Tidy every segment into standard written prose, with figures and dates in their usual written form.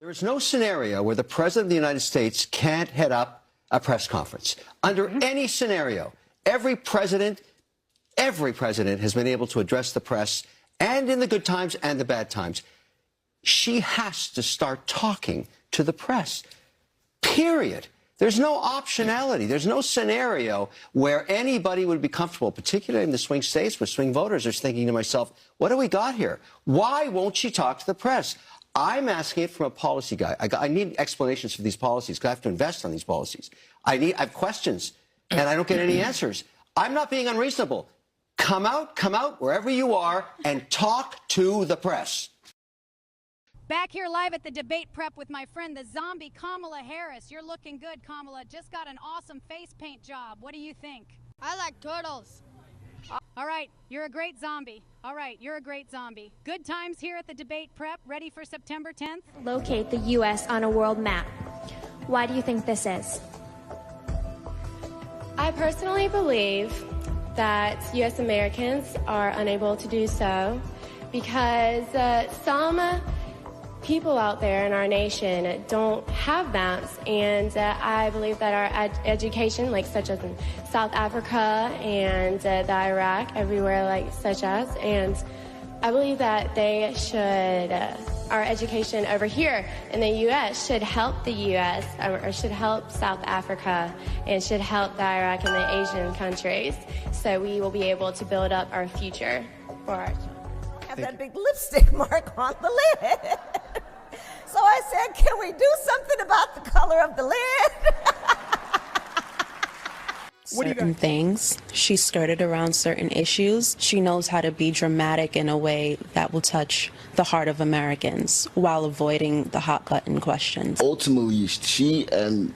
There is no scenario where the President of the United States can't head up a press conference. Under any scenario, every president has been able to address the press, and in the good times and the bad times. She has to start talking to the press, period. There's no optionality. There's no scenario where anybody would be comfortable, particularly in the swing states where swing voters are thinking to myself, what do we got here? Why won't she talk to the press? I'm asking it from a policy guy. I need explanations for these policies because I have to invest on these policies. I have questions, and I don't get any answers. I'm not being unreasonable. Come out wherever you are and talk to the press. Back here live at the debate prep with my friend, the zombie Kamala Harris. You're looking good, Kamala. Just got an awesome face paint job. What do you think? I like turtles. All right, you're a great zombie. All right, you're a great zombie. Good times here at the debate prep. Ready for September 10th? Locate the U.S. on a world map. Why do you think this is? I personally believe that U.S. Americans are unable to do so because some people out there in our nation don't have maps, and I believe that our education, like such as in South Africa and the Iraq, everywhere like such as, and I believe that they should, our education over here in the U.S. should help the U.S. or should help South Africa and should help the Iraq and the Asian countries, so we will be able to build up our future for our children. Have that big lipstick mark on the lid. So I said, can we do something about the color of the lid? Certain things. She skirted around certain issues. She knows how to be dramatic in a way that will touch the heart of Americans while avoiding the hot button questions. Ultimately, she and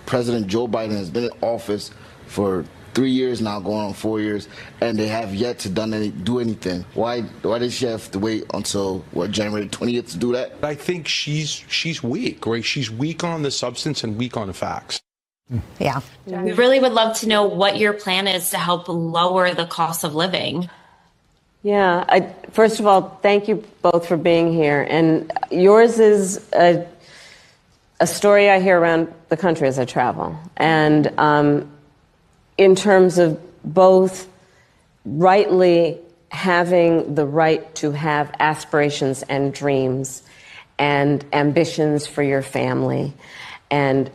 President Joe Biden has been in office for 3 years now, going on 4 years, and they have yet to do anything. Why did she have to wait until, what, January 20th to do that? I think she's weak, right? She's weak on the substance and weak on the facts. Yeah. We really would love to know what your plan is to help lower the cost of living. Yeah, first of all, thank you both for being here. And yours is a story I hear around the country as I travel. And in terms of both rightly having the right to have aspirations and dreams and ambitions for your family, and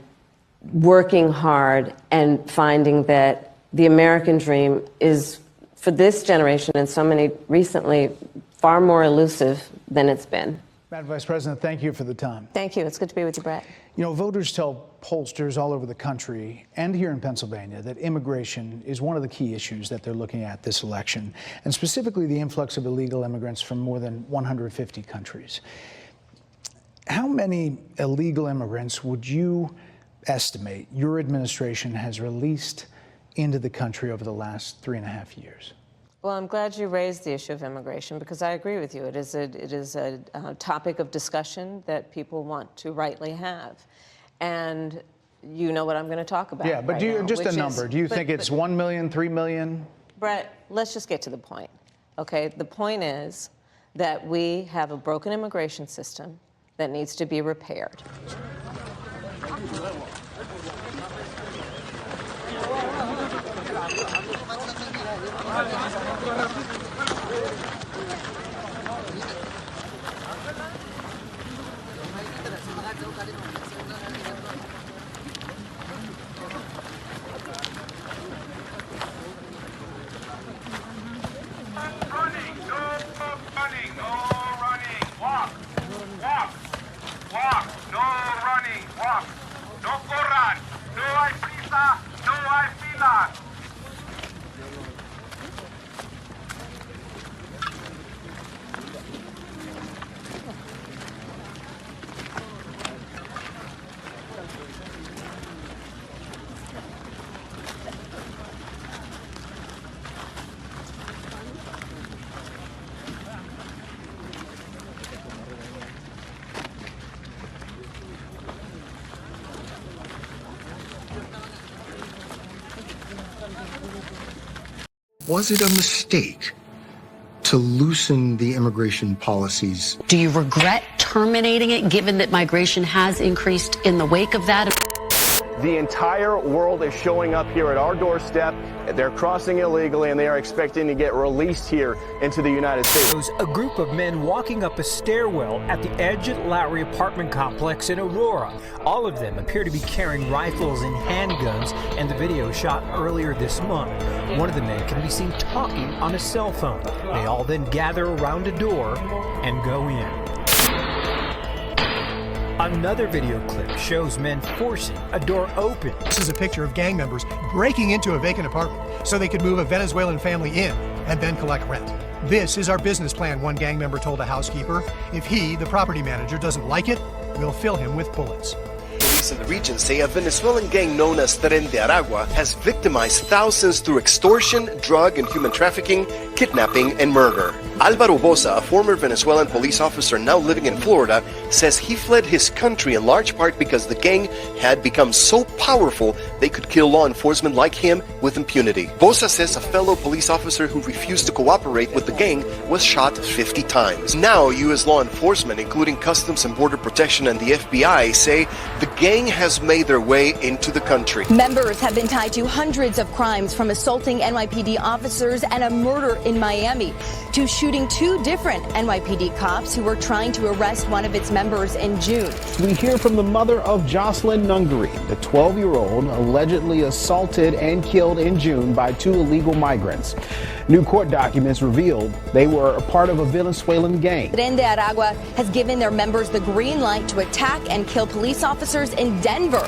working hard and finding that the American dream is, for this generation and so many recently, far more elusive than it's been. Madam Vice President, thank you for the time. Thank you. It's good to be with you, Brett. You know, voters tell pollsters all over the country and here in Pennsylvania that immigration is one of the key issues that they're looking at this election, and specifically the influx of illegal immigrants from more than 150 countries. How many illegal immigrants would you estimate your administration has released into the country over the last 3.5 years? Well, I'm glad you raised the issue of immigration, because I agree with you. It is a topic of discussion that people want to rightly have. And you know what I'm going to talk about. Yeah, but right do you, now, just a number, do you think it's 1 million, 3 million? Brett, let's just get to the point, okay? The point is that we have a broken immigration system that needs to be repaired. Was it a mistake to loosen the immigration policies. Do you regret terminating it, given that migration has increased in the wake of that? The entire world is showing up here at our doorstep. They're crossing illegally, and they are expecting to get released here into the United States. A group of men walking up a stairwell at the Edge Lowry apartment complex in Aurora. All of them appear to be carrying rifles and handguns, and the video shot earlier this month. One of the men can be seen talking on a cell phone. They all then gather around a door and go in. Another video clip shows men forcing a door open. This is a picture of gang members breaking into a vacant apartment so they could move a Venezuelan family in and then collect rent. This is our business plan, one gang member told a housekeeper. If he, the property manager, doesn't like it, we'll fill him with bullets. Police in the region say a Venezuelan gang known as Tren de Aragua has victimized thousands through extortion, drug and human trafficking, kidnapping, and murder. Alvaro Boza, a former Venezuelan police officer now living in Florida, says he fled his country in large part because the gang had become so powerful they could kill law enforcement like him with impunity. Boza says a fellow police officer who refused to cooperate with the gang was shot 50 times. Now, U.S. law enforcement, including Customs and Border Protection and the FBI, say the gang has made their way into the country. Members have been tied to hundreds of crimes, from assaulting NYPD officers and a murder in Miami to shooting two different NYPD cops who were trying to arrest one of its members in June. We hear from the mother of Jocelyn Nungary, the 12-year-old allegedly assaulted and killed in June by two illegal migrants. New court documents revealed they were a part of a Venezuelan gang. Tren de Aragua has given their members the green light to attack and kill police officers in Denver.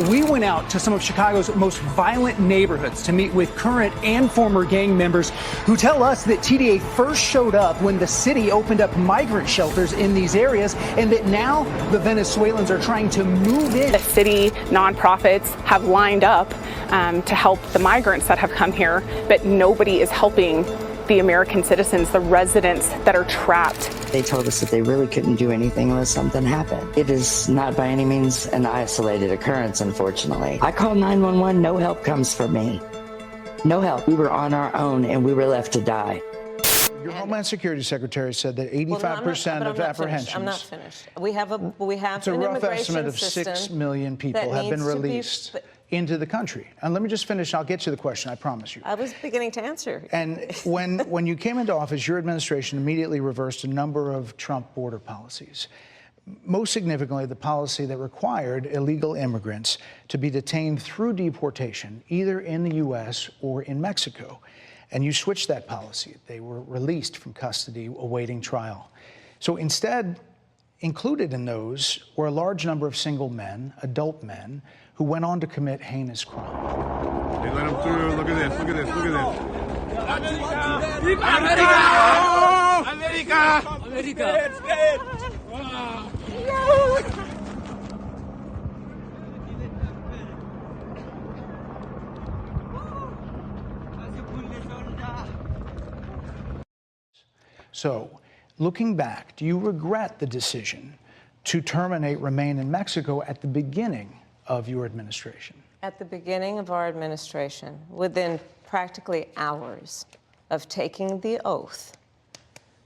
We went out to some of Chicago's most violent neighborhoods to meet with current and former gang members who tell us that TDA first showed up when the city opened up migrant shelters in these areas, and that now the Venezuelans are trying to move in. The city nonprofits have lined up to help the migrants that have come here, but nobody is helping the American citizens, the residents that are trapped. They told us that they really couldn't do anything unless something happened. It is not by any means an isolated occurrence, unfortunately. I called 911, no help comes from me. No help. We were on our own and we were left to die. Your Homeland Security Secretary said that 85% of apprehensions. I'm not finished. We have it's a rough estimate of 6 million people have been released into the country. And let me just finish. I'll get to the question, I promise you. I was beginning to answer. And when you came into office, your administration immediately reversed a number of Trump border policies. Most significantly, the policy that required illegal immigrants to be detained through deportation, either in the U.S. or in Mexico. And you switched that policy. They were released from custody awaiting trial. So instead, included in those were a large number of single men, adult men, who went on to commit heinous crimes. They let them through. Look at this. Look at this. Look at this. America! So, looking back, do you regret the decision to terminate Remain in Mexico at the beginning of your administration? At the beginning of our administration, within practically hours of taking the oath,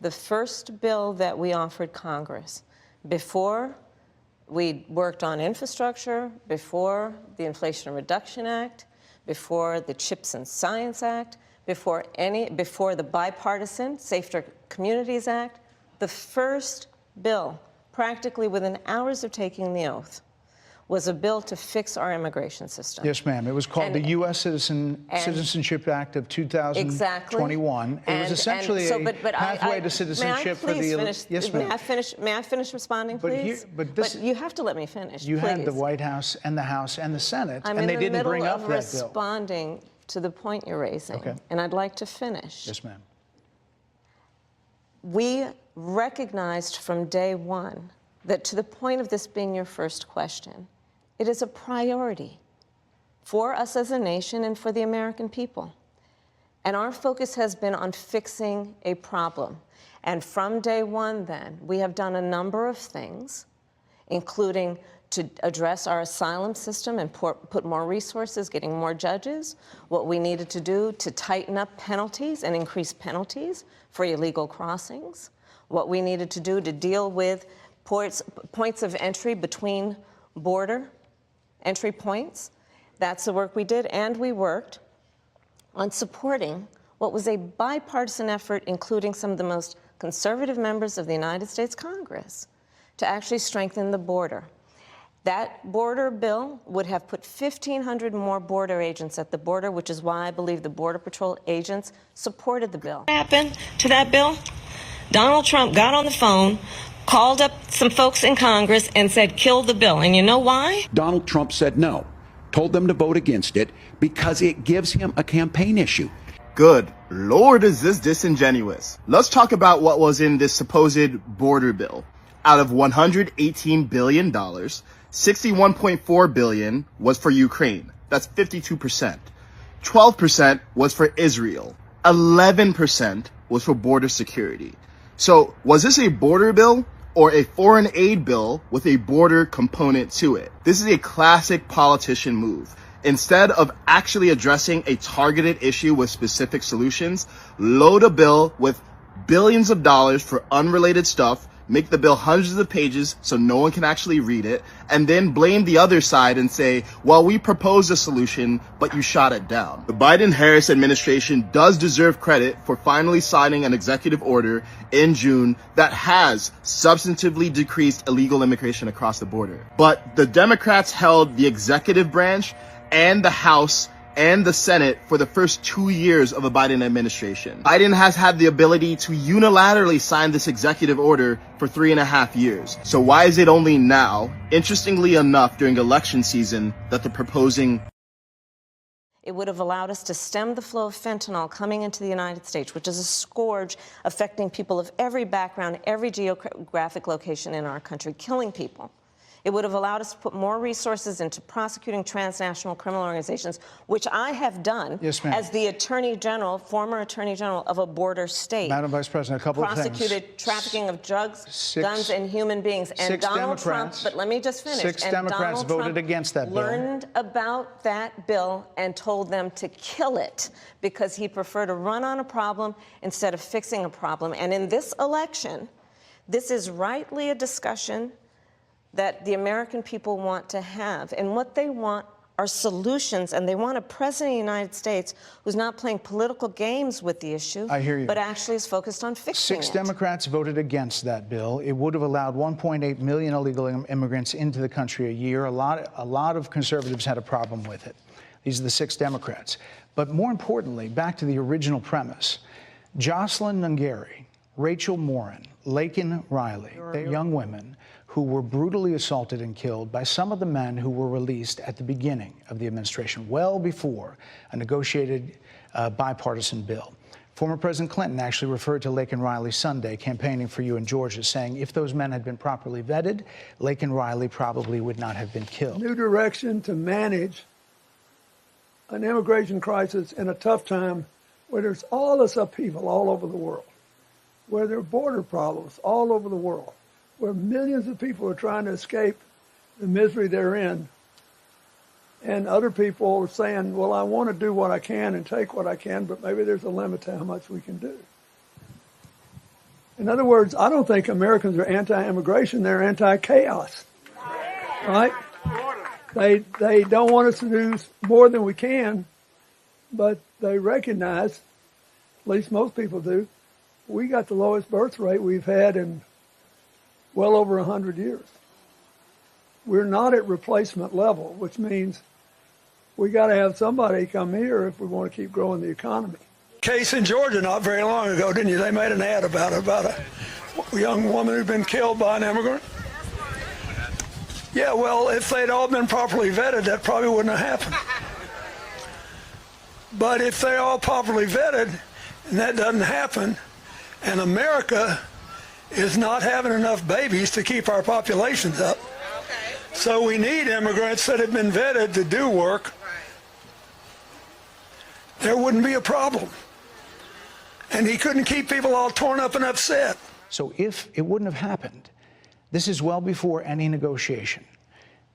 the first bill that we offered Congress, before we worked on infrastructure, before the Inflation Reduction Act, before the Chips and Science Act, before the bipartisan Safer Communities Act, the first bill, practically within hours of taking the oath, was a bill to fix our immigration system. Yes, ma'am. It was called the U.S. Citizenship Act of 2021. Exactly. It was essentially a pathway to citizenship for the... Yes, ma'am. May I finish responding, please? But you have to let me finish, You please. had the White House and the House and the Senate, I'm and they didn't bring up that bill. I'm in the middle of responding to the point you're raising, okay. And I'd like to finish. Yes, ma'am. We recognized from day one that, to the point of this being your first question, it is a priority for us as a nation and for the American people. And our focus has been on fixing a problem. And from day one, then, we have done a number of things, including to address our asylum system and put more resources, getting more judges, what we needed to do to tighten up penalties and increase penalties for illegal crossings, what we needed to do to deal with points of entry between border entry points. That's the work we did, and we worked on supporting what was a bipartisan effort, including some of the most conservative members of the United States Congress, to actually strengthen the border. That border bill would have put 1,500 more border agents at the border, which is why I believe the Border Patrol agents supported the bill. What happened to that bill? Donald Trump got on the phone, called up some folks in Congress and said, kill the bill. And you know why? Donald Trump said no, told them to vote against it because it gives him a campaign issue. Good Lord, is this disingenuous? Let's talk about what was in this supposed border bill. Out of $118 billion, $61.4 billion was for Ukraine. That's 52%. 12% was for Israel. 11% was for border security. So was this a border bill or a foreign aid bill with a border component to it? This is a classic politician move. Instead of actually addressing a targeted issue with specific solutions, load a bill with billions of dollars for unrelated stuff, make the bill hundreds of pages so no one can actually read it, and then blame the other side and say, well, we proposed a solution, but you shot it down. The Biden-Harris administration does deserve credit for finally signing an executive order in June that has substantively decreased illegal immigration across the border. But the Democrats held the executive branch and the House and the Senate for the first 2 years of the Biden administration. Biden has had the ability to unilaterally sign this executive order for 3.5 years. So why is it only now, interestingly enough, during election season, that they're proposing? It would have allowed us to stem the flow of fentanyl coming into the United States, which is a scourge affecting people of every background, every geographic location in our country, killing people. It would have allowed us to put more resources into prosecuting transnational criminal organizations, which I have done as the Attorney General, former Attorney General of a border state. Madam Vice President, a couple of things. Prosecuted trafficking of drugs, guns, and human beings. And Donald Trump, but let me just finish. 6 Democrats voted against that bill. Learned about that bill and told them to kill it because he preferred to run on a problem instead of fixing a problem. And in this election, this is rightly a discussion that the American people want to have. And what they want are solutions, and they want a president of the United States who's not playing political games with the issue, I hear you, but actually is focused on fixing it. 6 Democrats voted against that bill. It would have allowed 1.8 million illegal immigrants into the country a year. A lot of conservatives had a problem with it. These are the 6 Democrats. But more importantly, back to the original premise, Jocelyn Nungari, Rachel Morin, Laken Riley, they're young women who were brutally assaulted and killed by some of the men who were released at the beginning of the administration, well before a negotiated bipartisan bill. Former President Clinton actually referred to Laken Riley Sunday campaigning for you in Georgia, saying if those men had been properly vetted, Laken Riley probably would not have been killed. New direction to manage an immigration crisis in a tough time where there's all this upheaval all over the world, where there are border problems all over the world, where millions of people are trying to escape the misery they're in. And other people are saying, well, I want to do what I can and take what I can, but maybe there's a limit to how much we can do. In other words, I don't think Americans are anti-immigration, they're anti-chaos. Right? They don't want us to do more than we can, but they recognize, at least most people do, we got the lowest birth rate we've had in well over 100 years. We're not at replacement level, which means we got to have somebody come here if we want to keep growing the economy. Case in Georgia not very long ago, didn't you? They made an ad about a young woman who'd been killed by an immigrant. Yeah, well, if they'd all been properly vetted, that probably wouldn't have happened. But if they're all properly vetted, and that doesn't happen, and America is not having enough babies to keep our populations up. So we need immigrants that have been vetted to do work. There wouldn't be a problem. And he couldn't keep people all torn up and upset. So if it wouldn't have happened, this is well before any negotiation.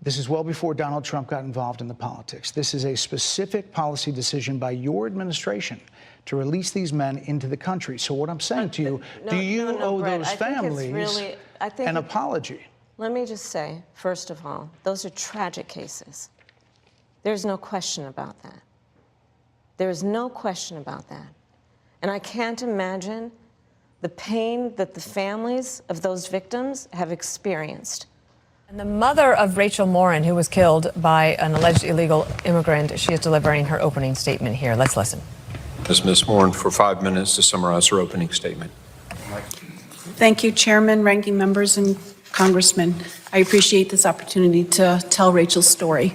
This is well before Donald Trump got involved in the politics. This is a specific policy decision by your administration to release these men into the country. So what I'm saying to you, do you owe Brett, those families an apology? Let me just say, first of all, those are tragic cases. There's no question about that. There's no question about that. And I can't imagine the pain that the families of those victims have experienced. And the mother of Rachel Morin, who was killed by an alleged illegal immigrant, she is delivering her opening statement here. Let's listen. Ms. Morin for 5 minutes to summarize her opening statement. Thank you, Chairman, ranking members, and Congressmen. I appreciate this opportunity to tell Rachel's story.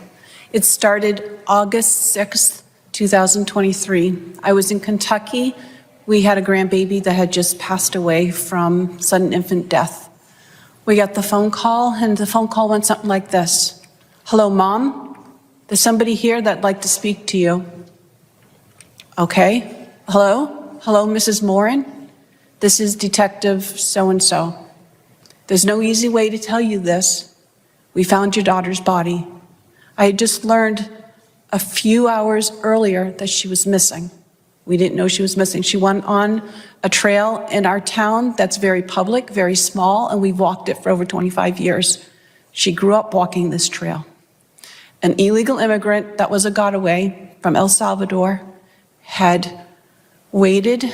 It started August 6th, 2023. I was in Kentucky. We had a grandbaby that had just passed away from sudden infant death. We got the phone call, and the phone call went something like this. Hello, Mom. There's somebody here that'd like to speak to you. Okay. Hello? Hello, Mrs. Morin? This is Detective so-and-so. There's no easy way to tell you this. We found your daughter's body. I had just learned a few hours earlier that she was missing. We didn't know she was missing. She went on a trail in our town that's very public, very small, and we've walked it for over 25 years. She grew up walking this trail. An illegal immigrant that was a gotaway from El Salvador had waited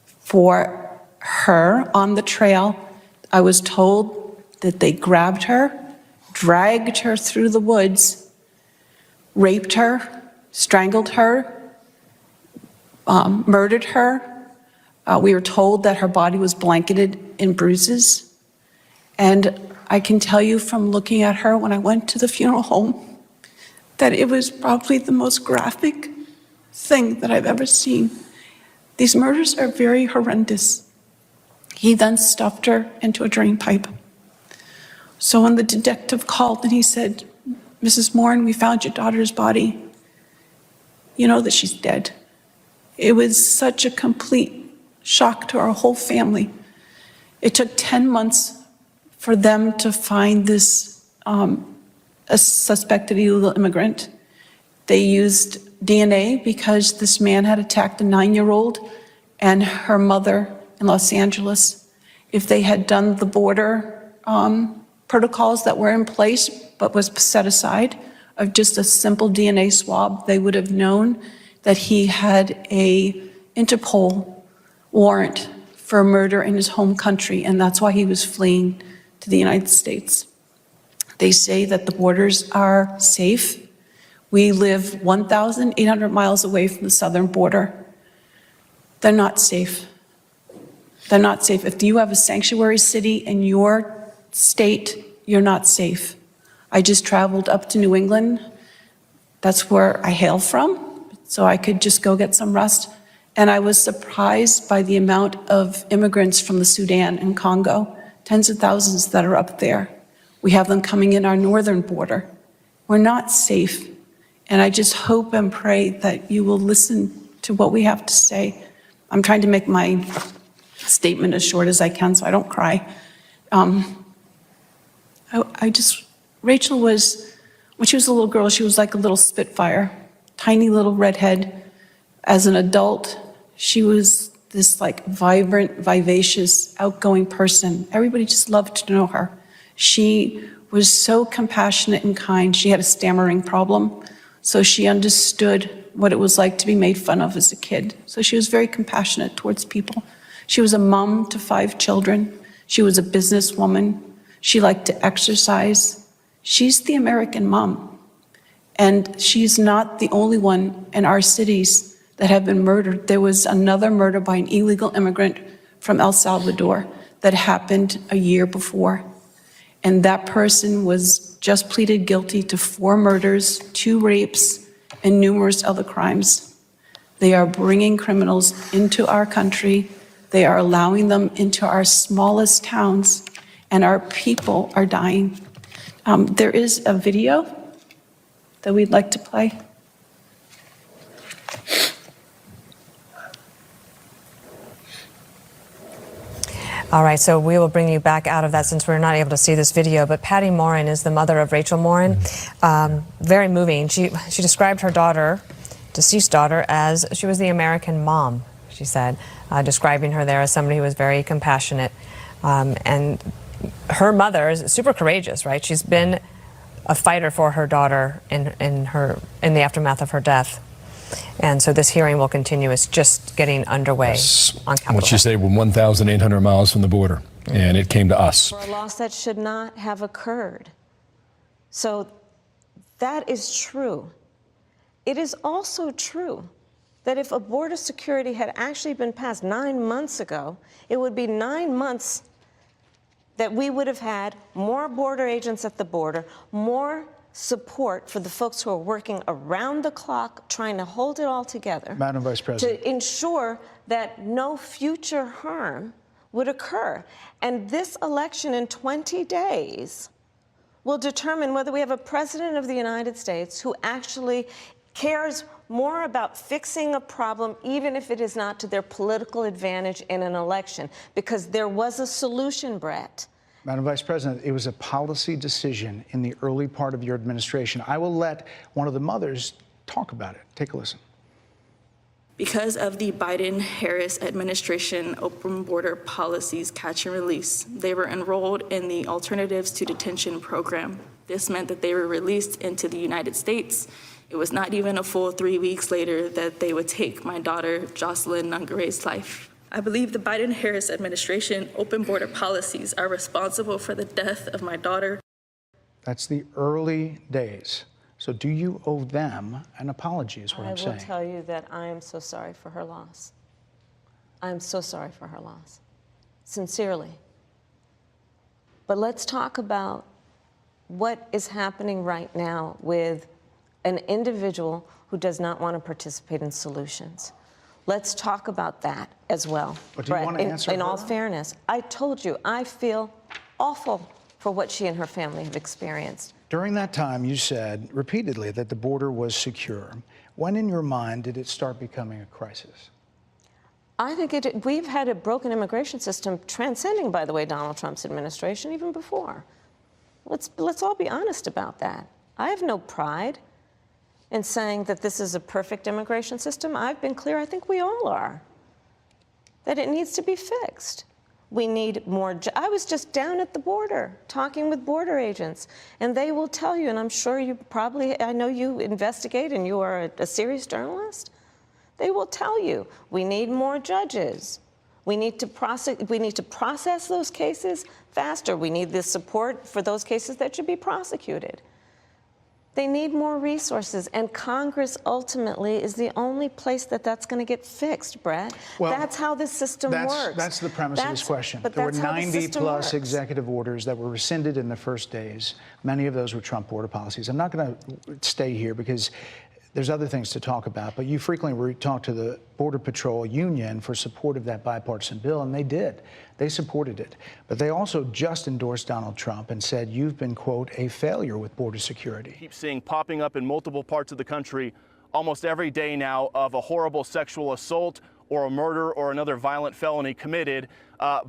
for her on the trail. I was told that they grabbed her, dragged her through the woods, raped her, strangled her, murdered her. We were told that her body was blanketed in bruises. And I can tell you from looking at her when I went to the funeral home that it was probably the most graphic thing that I've ever seen. These murders are very horrendous. He then stuffed her into a drain pipe. So when the detective called and he said, Mrs. Morin, we found your daughter's body, you know that she's dead. It was such a complete shock to our whole family. It took 10 months for them to find this a suspected illegal immigrant. They used DNA because this man had attacked a 9-year-old and her mother in Los Angeles. If they had done the border protocols that were in place but was set aside of just a simple DNA swab, they would have known that he had a Interpol warrant for murder in his home country, and that's why he was fleeing to the United States. They say that the borders are safe. We live 1,800 miles away from the southern border. They're not safe. They're not safe. If you have a sanctuary city in your state, you're not safe. I just traveled up to New England. That's where I hail from, so I could just go get some rest. And I was surprised by the amount of immigrants from the Sudan and Congo, tens of thousands that are up there. We have them coming in our northern border. We're not safe. And I just hope and pray that you will listen to what we have to say. I'm trying to make my statement as short as I can so I don't cry. Rachel was, when she was a little girl, she was like a little Spitfire, tiny little redhead. As an adult, she was this like vibrant, vivacious, outgoing person. Everybody just loved to know her. She was so compassionate and kind. She had a stammering problem, so she understood what it was like to be made fun of as a kid. So she was very compassionate towards people. She was a mom to 5 children. She was a businesswoman. She liked to exercise. She's the American mom. And she's not the only one in our cities that have been murdered. There was another murder by an illegal immigrant from El Salvador that happened a year before. And that person was just pleaded guilty to 4 murders, 2 rapes, and numerous other crimes. They are bringing criminals into our country. They are allowing them into our smallest towns, and our people are dying. There is a video that we'd like to play. All right, so we will bring you back out of that since we're not able to see this video. But Patty Morin is the mother of Rachel Morin. Very moving. She described her daughter, deceased daughter, as she was the American mom, she said, describing her there as somebody who was very compassionate. And her mother is super courageous, right? She's been a fighter for her daughter in the aftermath of her death. And so this hearing will continue. It's just getting underway on Capitol What she Hill. said, we're 1,800 miles from the border, and it came to us. For a loss that should not have occurred. So that is true. It is also true that if a border security had actually been passed 9 months ago, it would be 9 months that we would have had more border agents at the border, more support for the folks who are working around the clock trying to hold it all together. Madam Vice President. To ensure that no future harm would occur. And this election in 20 days will determine whether we have a president of the United States who actually cares more about fixing a problem, even if it is not to their political advantage in an election, because there was a solution, Brett. Madam Vice President, it was a policy decision in the early part of your administration. I will let one of the mothers talk about it. Take a listen. Because of the Biden-Harris administration open border policies catch and release, they were enrolled in the Alternatives to Detention program. This meant that they were released into the United States. It was not even a full 3 weeks later that they would take my daughter, Jocelyn Nungare's life. I believe the Biden-Harris administration open border policies are responsible for the death of my daughter. That's the early days. So do you owe them an apology is what I'm saying. I will tell you that I am so sorry for her loss. I am so sorry for her loss. Sincerely. But let's talk about what is happening right now with an individual who does not want to participate in solutions. Let's talk about that as well. But do you want to answer in all her? fairness, I told you, I feel awful for what she and her family have experienced. During that time, you said repeatedly that the border was secure. When in your mind did it start becoming a crisis? I think we've had a broken immigration system transcending, by the way, Donald Trump's administration, even before. Let's all be honest about that. I have no pride in saying that this is a perfect immigration system. I've been clear, I think we all are, that it needs to be fixed. We need more. I was just down at the border talking with border agents, and they will tell you, and I'm sure you probably, I know you investigate and you are a serious journalist, they will tell you, we need more judges. We need to process those cases faster. We need the support for those cases that should be prosecuted. They need more resources, and Congress ultimately is the only place that's going to get fixed, Brett. Well, that's how this system works. That's the premise of this question. There were 90-plus executive orders that were rescinded in the first days. Many of those were Trump border policies. I'm not going to stay here because there's other things to talk about, but you frequently talk to the Border Patrol Union for support of that bipartisan bill, and they did. They supported it. But they also just endorsed Donald Trump and said you've been, quote, a failure with border security. Keep seeing popping up in multiple parts of the country almost every day now of a horrible sexual assault or a murder or another violent felony committed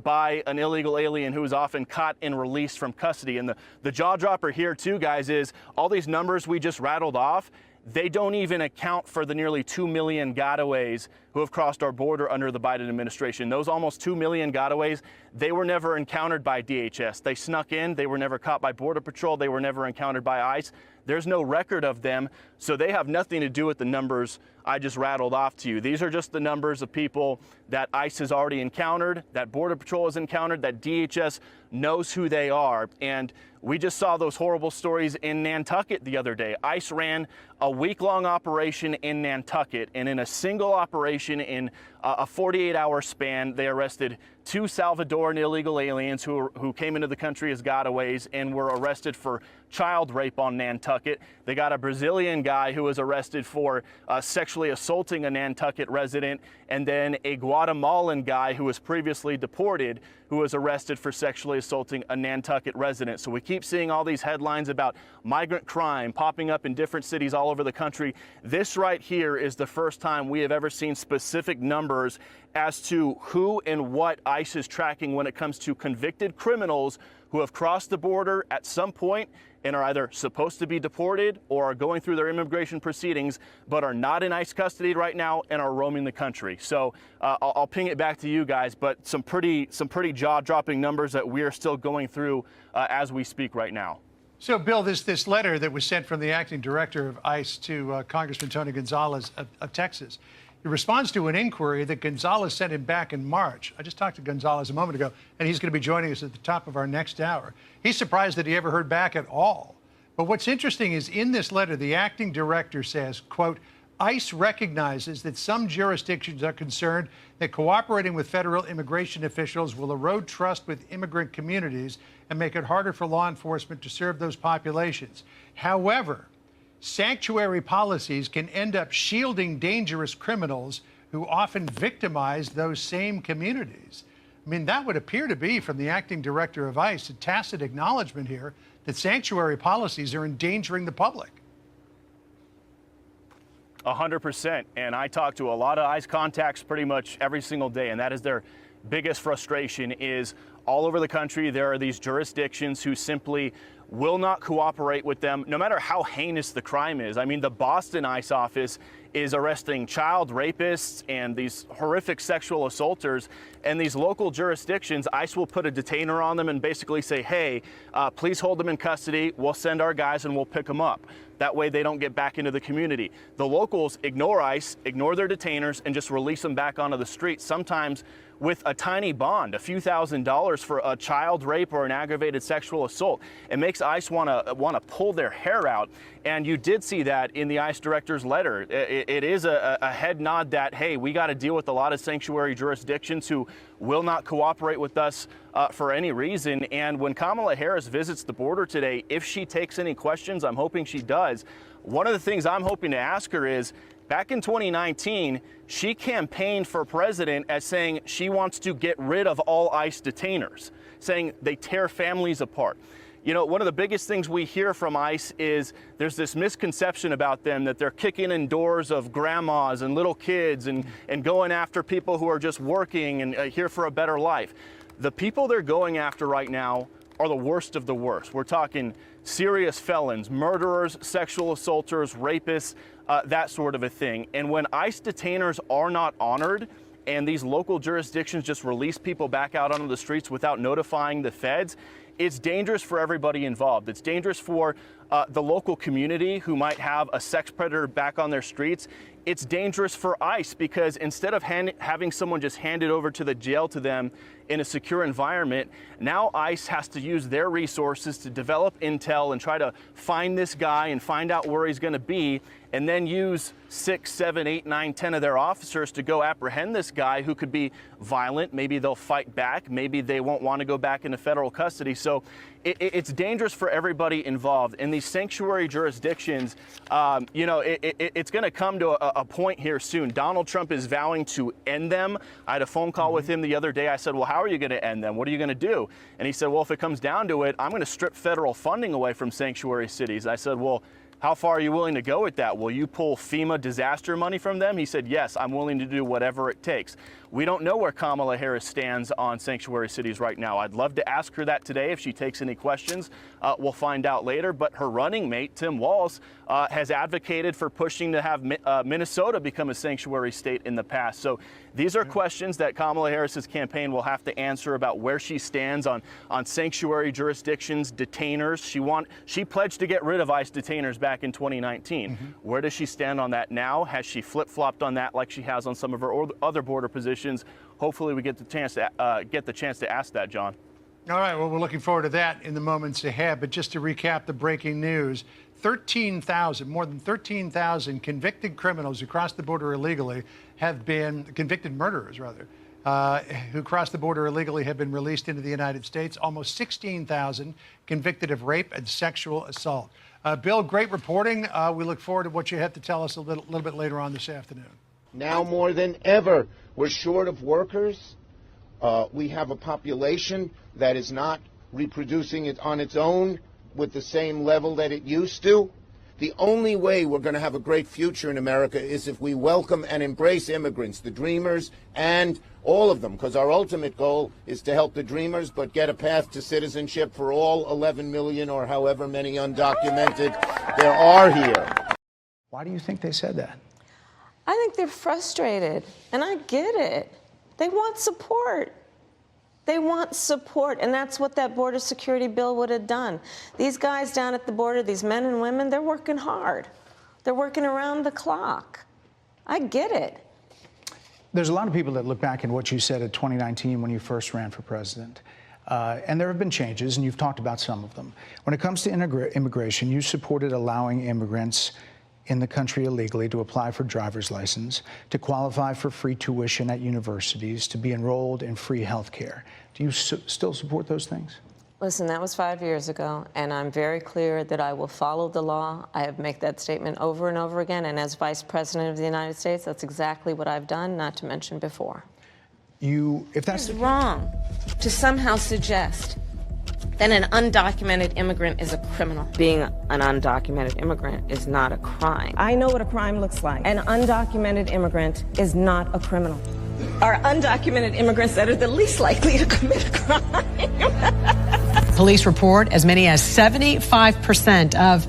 by an illegal alien who is often caught and released from custody. And the jaw dropper here, too, guys, is all these numbers we just rattled off. They don't even account for the nearly 2 million gotaways who have crossed our border under the Biden administration. Those almost 2 million gotaways, they were never encountered by DHS. They snuck in. They were never caught by Border Patrol. They were never encountered by ICE. There's no record of them, so they have nothing to do with the numbers I just rattled off to you. These are just the numbers of people that ICE has already encountered, that Border Patrol has encountered, that DHS knows who they are. And we just saw those horrible stories in Nantucket the other day. ICE ran a week-long operation in Nantucket, and in a single operation in a 48-hour span, they arrested 2 Salvadoran illegal aliens who came into the country as gotaways and were arrested for child rape on Nantucket. They got a Brazilian guy who was arrested for sexually assaulting a Nantucket resident, and then a Guatemalan guy who was previously deported who was arrested for sexually assaulting a Nantucket resident. So we keep seeing all these headlines about migrant crime popping up in different cities all over the country. This right here is the first time we have ever seen specific numbers as to who and what ICE is tracking when it comes to convicted criminals who have crossed the border at some point and are either supposed to be deported or are going through their immigration proceedings, but are not in ICE custody right now and are roaming the country. So I'll ping it back to you guys, but some pretty jaw-dropping numbers that we are still going through as we speak right now. So, Bill, this letter that was sent from the acting director of ICE to Congressman Tony Gonzalez of Texas, it responds to an inquiry that Gonzalez sent him back in March. I just talked to Gonzalez a moment ago, and he's going to be joining us at the top of our next hour. He's surprised that he ever heard back at all. But what's interesting is in this letter, the acting director says, quote, ICE recognizes that some jurisdictions are concerned that cooperating with federal immigration officials will erode trust with immigrant communities and make it harder for law enforcement to serve those populations. However, sanctuary policies can end up shielding dangerous criminals who often victimize those same communities. I mean, that would appear to be, from the acting director of ICE, a tacit acknowledgement here that sanctuary policies are endangering the public. 100%. And I talk to a lot of ICE contacts pretty much every single day, and that is their biggest frustration is all over the country there are these jurisdictions who simply will not cooperate with them, no matter how heinous the crime is. I mean, the Boston ICE office is arresting child rapists and these horrific sexual assaulters, and these local jurisdictions, ICE will put a detainer on them and basically say, hey, please hold them in custody, we'll send our guys and we'll pick them up. That way they don't get back into the community. The locals ignore ICE, ignore their detainers, and just release them back onto the streets, sometimes with a tiny bond, a few $1,000s for a child rape or an aggravated sexual assault. It makes ICE want to pull their hair out, and you did see that in the ICE director's letter. It is a head nod that, hey, we got to deal with a lot of sanctuary jurisdictions who will not cooperate with us for any reason. And when Kamala Harris visits the border today, if she takes any questions, I'm hoping she does, one of the things I'm hoping to ask her is, back in 2019, she campaigned for president as saying she wants to get rid of all ICE detainers, saying they tear families apart. You know, one of the biggest things we hear from ICE is there's this misconception about them that they're kicking in doors of grandmas and little kids and going after people who are just working and here for a better life. The people they're going after right now are the worst of the worst. We're talking serious felons, murderers, sexual assaulters, rapists, that sort of a thing. And when ICE detainers are not honored and these local jurisdictions just release people back out onto the streets without notifying the feds, it's dangerous for everybody involved. It's dangerous for the local community who might have a sex predator back on their streets. It's dangerous for ICE because instead of having someone just handed over to the jail to them in a secure environment, now ICE has to use their resources to develop intel and try to find this guy and find out where he's going to be, and then use 6, 7, 8, 9, 10 of their officers to go apprehend this guy who could be violent. Maybe they'll fight back. Maybe they won't want to go back into federal custody. So it's dangerous for everybody involved. In these sanctuary jurisdictions, you know, it's going to come to a point here soon. Donald Trump is vowing to end them. I had a phone call with him the other day. I said, well, how are you going to end them? What are you going to do? And he said, well, if it comes down to it, I'm going to strip federal funding away from sanctuary cities. I said, well, how far are you willing to go with that? Will you pull FEMA disaster money from them? He said, yes, I'm willing to do whatever it takes. We don't know where Kamala Harris stands on sanctuary cities right now. I'd love to ask her that today if she takes any questions. We'll find out later. But her running mate, Tim Walz, has advocated for pushing to have Minnesota become a sanctuary state in the past. So these are questions that Kamala Harris's campaign will have to answer about where she stands on sanctuary jurisdictions, detainers. She pledged to get rid of ICE detainers back in 2019. Where does she stand on that now? Has she flip-flopped on that like she has on some of her other border positions? Hopefully we get the chance to ask that, John. All right, well, we're looking forward to that in the moments ahead. But just to recap the breaking news, more than 13,000 convicted criminals who crossed the border illegally have been, convicted murderers rather, who crossed the border illegally have been released into the United States. Almost 16,000 convicted of rape and sexual assault. Bill, great reporting. We look forward to what you have to tell us a little bit later on this afternoon. Now more than ever, we're short of workers. We have a population that is not reproducing it on its own with the same level that it used to. The only way we're going to have a great future in America is if we welcome and embrace immigrants, the dreamers and all of them, because our ultimate goal is to help the dreamers, but get a path to citizenship for all 11 million or however many undocumented there are here. Why do you think they said that? I think they're frustrated, and I get it. They want support. They want support, and that's what that border security bill would have done. These guys down at the border, these men and women, they're working hard. They're working around the clock. I get it. There's a lot of people that look back at what you said in 2019 when you first ran for president. And there have been changes, and you've talked about some of them. When it comes to immigration, you supported allowing immigrants in the country illegally to apply for driver's license, to qualify for free tuition at universities, to be enrolled in free health care. Do you still support those things? Listen, that was 5 years ago, and I'm very clear that I will follow the law. I have made that statement over and over again, and as Vice President of the United States, that's exactly what I've done, not to mention before. If that's wrong to somehow suggest that an undocumented immigrant is a criminal. Being an undocumented immigrant is not a crime. I know what a crime looks like. An undocumented immigrant is not a criminal. Are undocumented immigrants that are the least likely to commit a crime. Police report as many as 75% of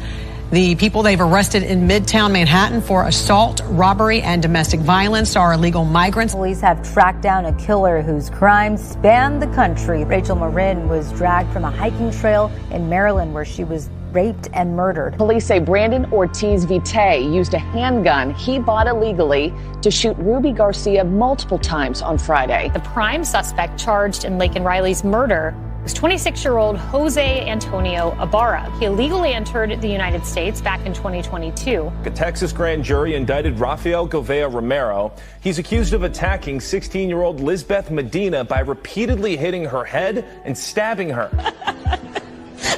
the people they've arrested in Midtown Manhattan for assault, robbery, and domestic violence are illegal migrants. Police have tracked down a killer whose crimes span the country. Rachel Marin was dragged from a hiking trail in Maryland where she was raped and murdered. Police say Brandon Ortiz Vite used a handgun he bought illegally to shoot Ruby Garcia multiple times on Friday. The prime suspect charged in Laken Riley's murder was 26-year-old Jose Antonio Ibarra. He illegally entered the United States back in 2022. A Texas grand jury indicted Rafael Govea Romero. He's accused of attacking 16-year-old Lisbeth Medina by repeatedly hitting her head and stabbing her.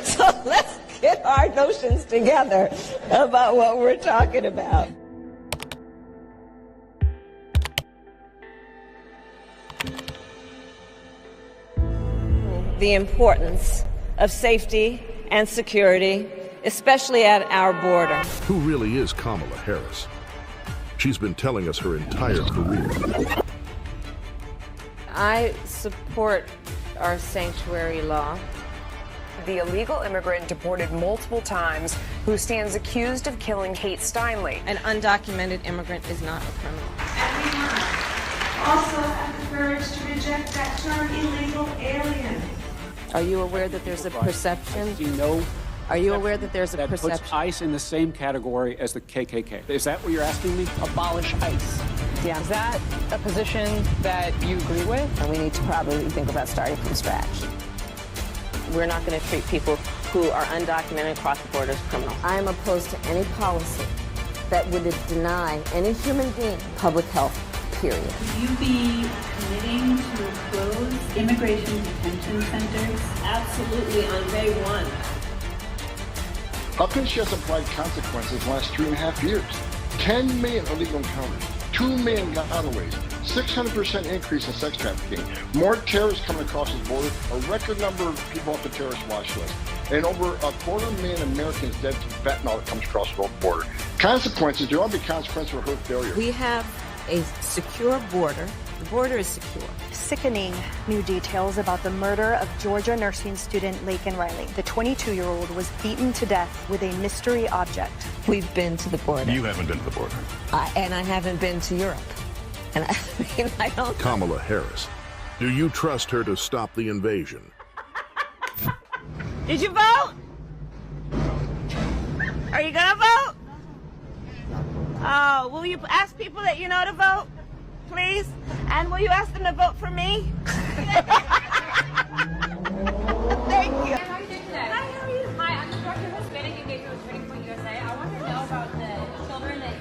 So let's get our notions together about what we're talking about. The importance of safety and security, especially at our border. Who really is Kamala Harris? She's been telling us her entire career. I support our sanctuary law. The illegal immigrant deported multiple times who stands accused of killing Kate Steinle. An undocumented immigrant is not a criminal. Also have the courage to reject that term illegal alien. Are you aware that there's a perception? Are you aware that there's a perception? That puts ICE in the same category as the KKK. Is that what you're asking me? Abolish ICE. Yeah. Is that a position that you agree with? And we need to probably think about starting from scratch. We're not going to treat people who are undocumented across the border as criminals. I am opposed to any policy that would deny any human being public health, period. Will you be committing to close immigration detention centers? Absolutely, on day one. How come she hasn't applied consequences the last 3.5 years? 10 million illegal encounters, 2 million gotaways, 600% increase in sex trafficking, more terrorists coming across the border, a record number of people off the terrorist watch list, and over 250,000 Americans dead to fentanyl that comes across the border. Consequences, there ought to be consequences for her failure. We have a secure border. The border is secure. Sickening new details about the murder of Georgia nursing student Laken Riley. The 22-year-old was beaten to death with a mystery object. We've been to the border. You haven't been to the border. And I haven't been to Europe. And I don't. Kamala Harris. Do you trust her to stop the invasion? Did you vote? Are you gonna vote? Oh, will you ask people that you know to vote, please? And will you ask them to vote for me? Thank you. How are you doing today? Hi, how are you? Hi, I'm the director of Hispanic Engagement with Turning Point USA. I want to know about the children that you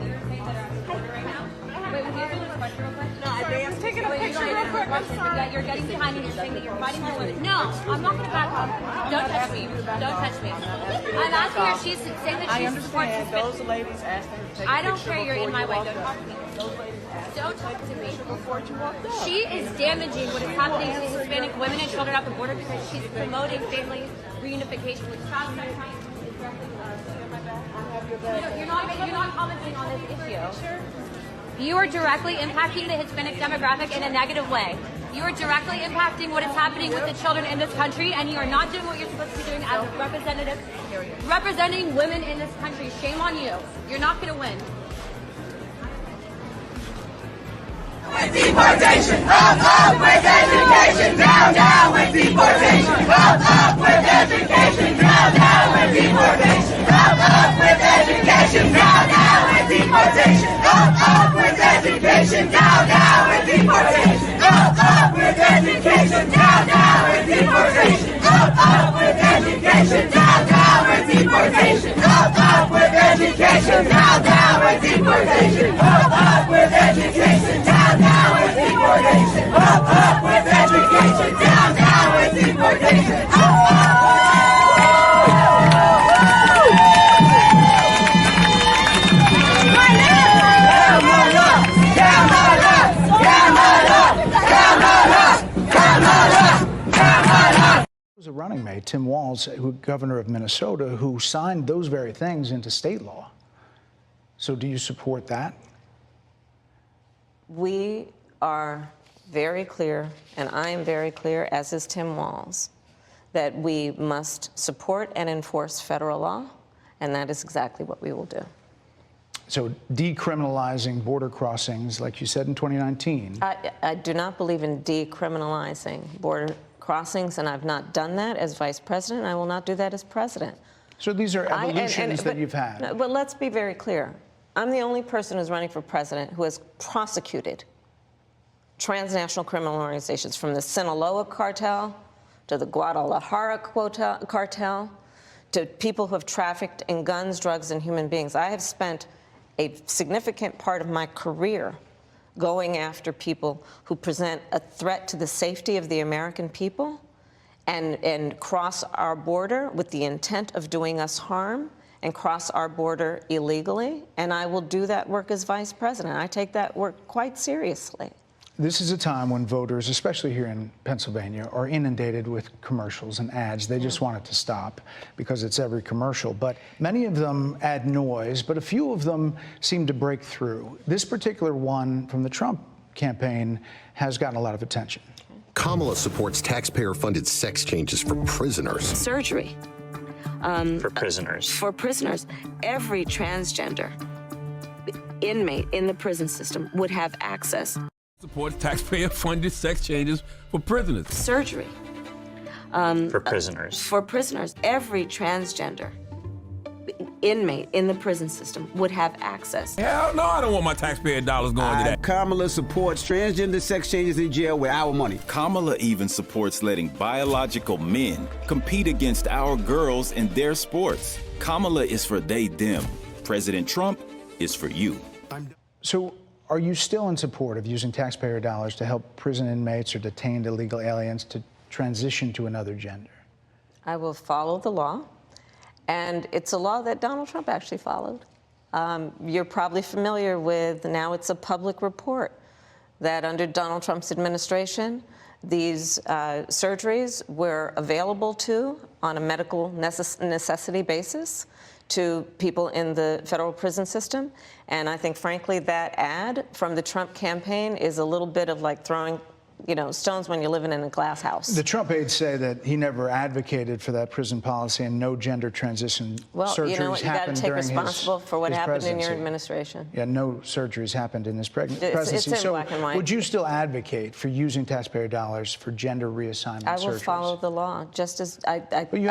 were saying that are on the border right now. Wait, will you answer this question real quick? No, I'm taking a picture real quick. I'm sorry. That you're getting behind me and you're saying that you're fighting for women. No, I'm not going to back off. Don't touch me. Don't touch me. I'm asking her. She's saying that she supports Hispanic. Those ladies asked her to take I a don't picture care. You're in my way. before Don't talk to me. Those ladies asked Don't talk to me. before you walked up. She is damaging what is happening to Hispanic women and children at the border because she's promoting family reunification with child sex. You're not commenting on this issue. You are directly impacting the Hispanic demographic in a negative way. You are directly impacting what is happening with the children in this country, and you are not doing what you're supposed to be doing as a representative, representing women in this country. Shame on you. You're not going to win. With deportation, up with education, down with deportation, up with education, down with deportation, up with education, down with deportation, up with education, down with deportation, up with education, down with deportation, up with education, down with deportation, up with education, down with deportation, up with education, down with deportation, up with education, down with deportation, was a running mate, Tim Walz, governor of Minnesota, who signed those very things into state law. So do you support that? We are very clear, and I am very clear, as is Tim Walz, that we must support and enforce federal law, and that is exactly what we will do. So decriminalizing border crossings, like you said in 2019. I do not believe in decriminalizing border crossings, and I've not done that as vice president. I will not do that as president. So these are evolutions that you've had. But let's be very clear. I'm the only person who's running for president who has prosecuted transnational criminal organizations, from the Sinaloa cartel to the Guadalajara cartel to people who have trafficked in guns, drugs, and human beings. I have spent a significant part of my career going after people who present a threat to the safety of the American people and cross our border with the intent of doing us harm and cross our border illegally. And I will do that work as vice president. I take that work quite seriously. This is a time when voters, especially here in Pennsylvania, are inundated with commercials and ads. They just want it to stop because it's every commercial. But many of them add noise, but a few of them seem to break through. This particular one from the Trump campaign has gotten a lot of attention. Kamala supports taxpayer-funded sex changes for prisoners. Surgery. For prisoners. For prisoners. Every transgender inmate in the prison system would have access. Supports taxpayer-funded sex changes for prisoners. Surgery. For prisoners. For prisoners. Every transgender inmate in the prison system would have access. Hell no, I don't want my taxpayer dollars going to that. Kamala supports transgender sex changes in jail with our money. Kamala even supports letting biological men compete against our girls in their sports. Kamala is for they, them. President Trump is for you. So are you still in support of using taxpayer dollars to help prison inmates or detained illegal aliens to transition to another gender? I will follow the law. And it's a law that Donald Trump actually followed. You're probably familiar with, now it's a public report, that under Donald Trump's administration, these surgeries were available on a medical necessity basis to people in the federal prison system. And I think, frankly, that ad from the Trump campaign is a little bit of like throwing stones when you're living in a glass house. The Trump aides say that he never advocated for that prison policy and no gender transition surgeries you know what, you got to take responsible for what happened presidency. in your administration. Yeah, no surgeries happened in his presidency. It's in black and white. Would you still advocate for using taxpayer dollars for gender reassignment surgeries? I will follow the law, just as I think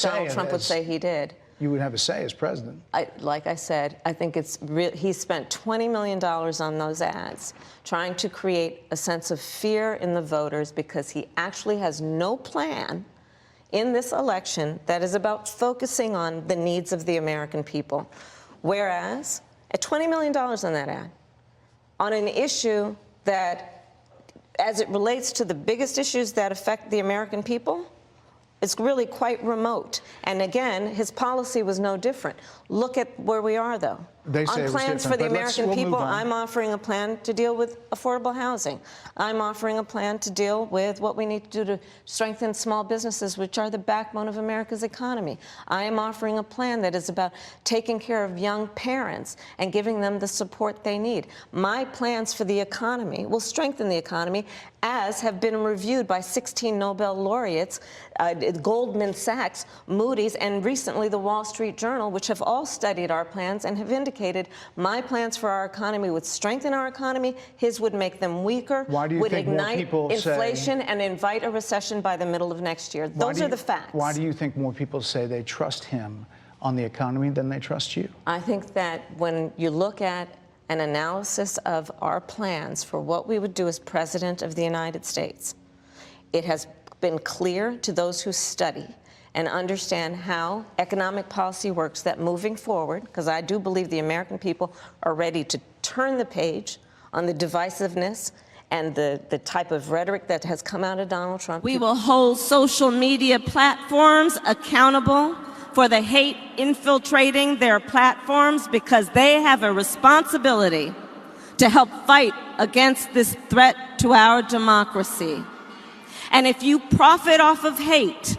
Donald Trump would say he did. You would have a say as president. Like I said, I think it's he spent $20 million on those ads, trying to create a sense of fear in the voters because he actually has no plan in this election that is about focusing on the needs of the American people. Whereas, at $20 million on that ad, on an issue that, as it relates to the biggest issues that affect the American people, it's really quite remote. And again, his policy was no different. Look at where we are, though. They say on plans for the American people, I'm offering a plan to deal with affordable housing. I'm offering a plan to deal with what we need to do to strengthen small businesses, which are the backbone of America's economy. I am offering a plan that is about taking care of young parents and giving them the support they need. My plans for the economy will strengthen the economy, as have been reviewed by 16 Nobel laureates, Goldman Sachs, Moody's, and recently the Wall Street Journal, which have all studied our plans and have indicated my plans for our economy would strengthen our economy, his would make them weaker, would ignite inflation and invite a recession by the middle of next year. Those are the facts. Why do you think more people say they trust him on the economy than they trust you? I think that when you look at an analysis of our plans for what we would do as President of the United States, it has been clear to those who study and understand how economic policy works that moving forward, because I do believe the American people are ready to turn the page on the divisiveness and the type of rhetoric that has come out of Donald Trump. We will hold social media platforms accountable for the hate infiltrating their platforms, because they have a responsibility to help fight against this threat to our democracy. And if you profit off of hate,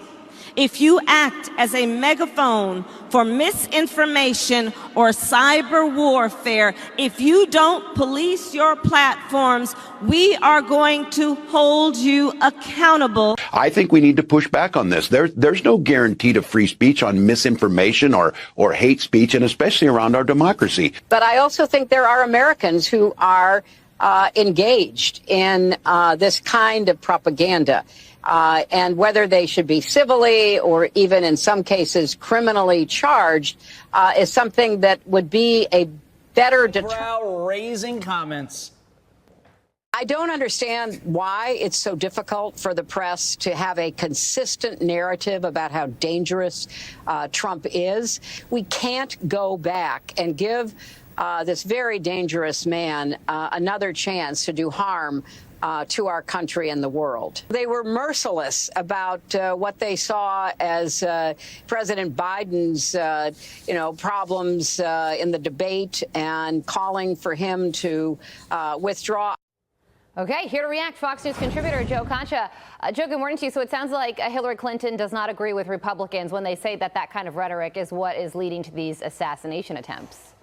if you act as a megaphone for misinformation or cyber warfare, if you don't police your platforms, we are going to hold you accountable. I think we need to push back on this. There's no guarantee to free speech on misinformation or hate speech, and especially around our democracy. But I also think there are Americans who are engaged in this kind of propaganda. And whether they should be civilly or even in some cases criminally charged is something that would be a better brow-raising comments. I don't understand why it's so difficult for the press to have a consistent narrative about how dangerous Trump is. We can't go back and give this very dangerous man another chance to do harm to our country and the world. They were merciless about what they saw as President Biden's, problems in the debate and calling for him to withdraw. Okay, here to react, Fox News contributor Joe Concha. Joe, good morning to you. So it sounds like Hillary Clinton does not agree with Republicans when they say that that kind of rhetoric is what is leading to these assassination attempts.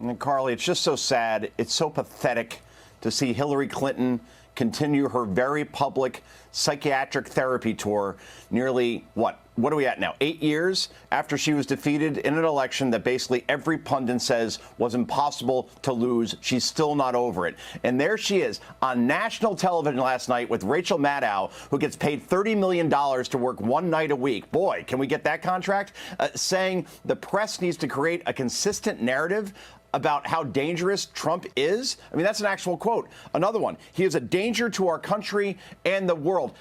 And Carly, it's just so sad. It's so pathetic to see Hillary Clinton continue her very public psychiatric therapy tour nearly, what are we at now, 8 years after she was defeated in an election that basically every pundit says was impossible to lose. She's still not over it. And there she is on national television last night with Rachel Maddow, who gets paid $30 million to work one night a week. Boy, can we get that contract? Saying the press needs to create a consistent narrative about how dangerous Trump is. I mean, that's an actual quote. Another one, he is a danger to our country and the world.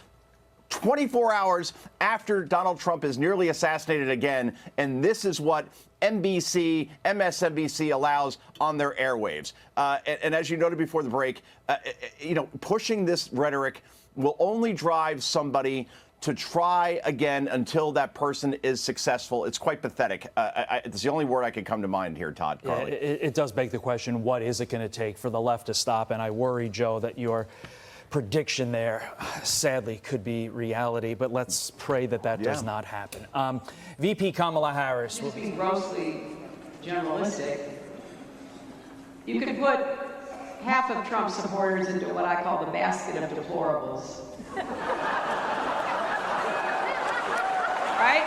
24 hours after Donald Trump is nearly assassinated again, and this is what NBC, MSNBC allows on their airwaves. And as you noted before the break, pushing this rhetoric will only drive somebody to try again until that person is successful. It's quite pathetic. It's the only word I can come to mind here, Todd. Carly. Yeah, it does beg the question, what is it going to take for the left to stop? And I worry, Joe, that your prediction there sadly could be reality, but let's pray that does not happen. VP Kamala Harris will be grossly generalistic. You could put half of Trump's supporters into what I call the basket of deplorables. Right?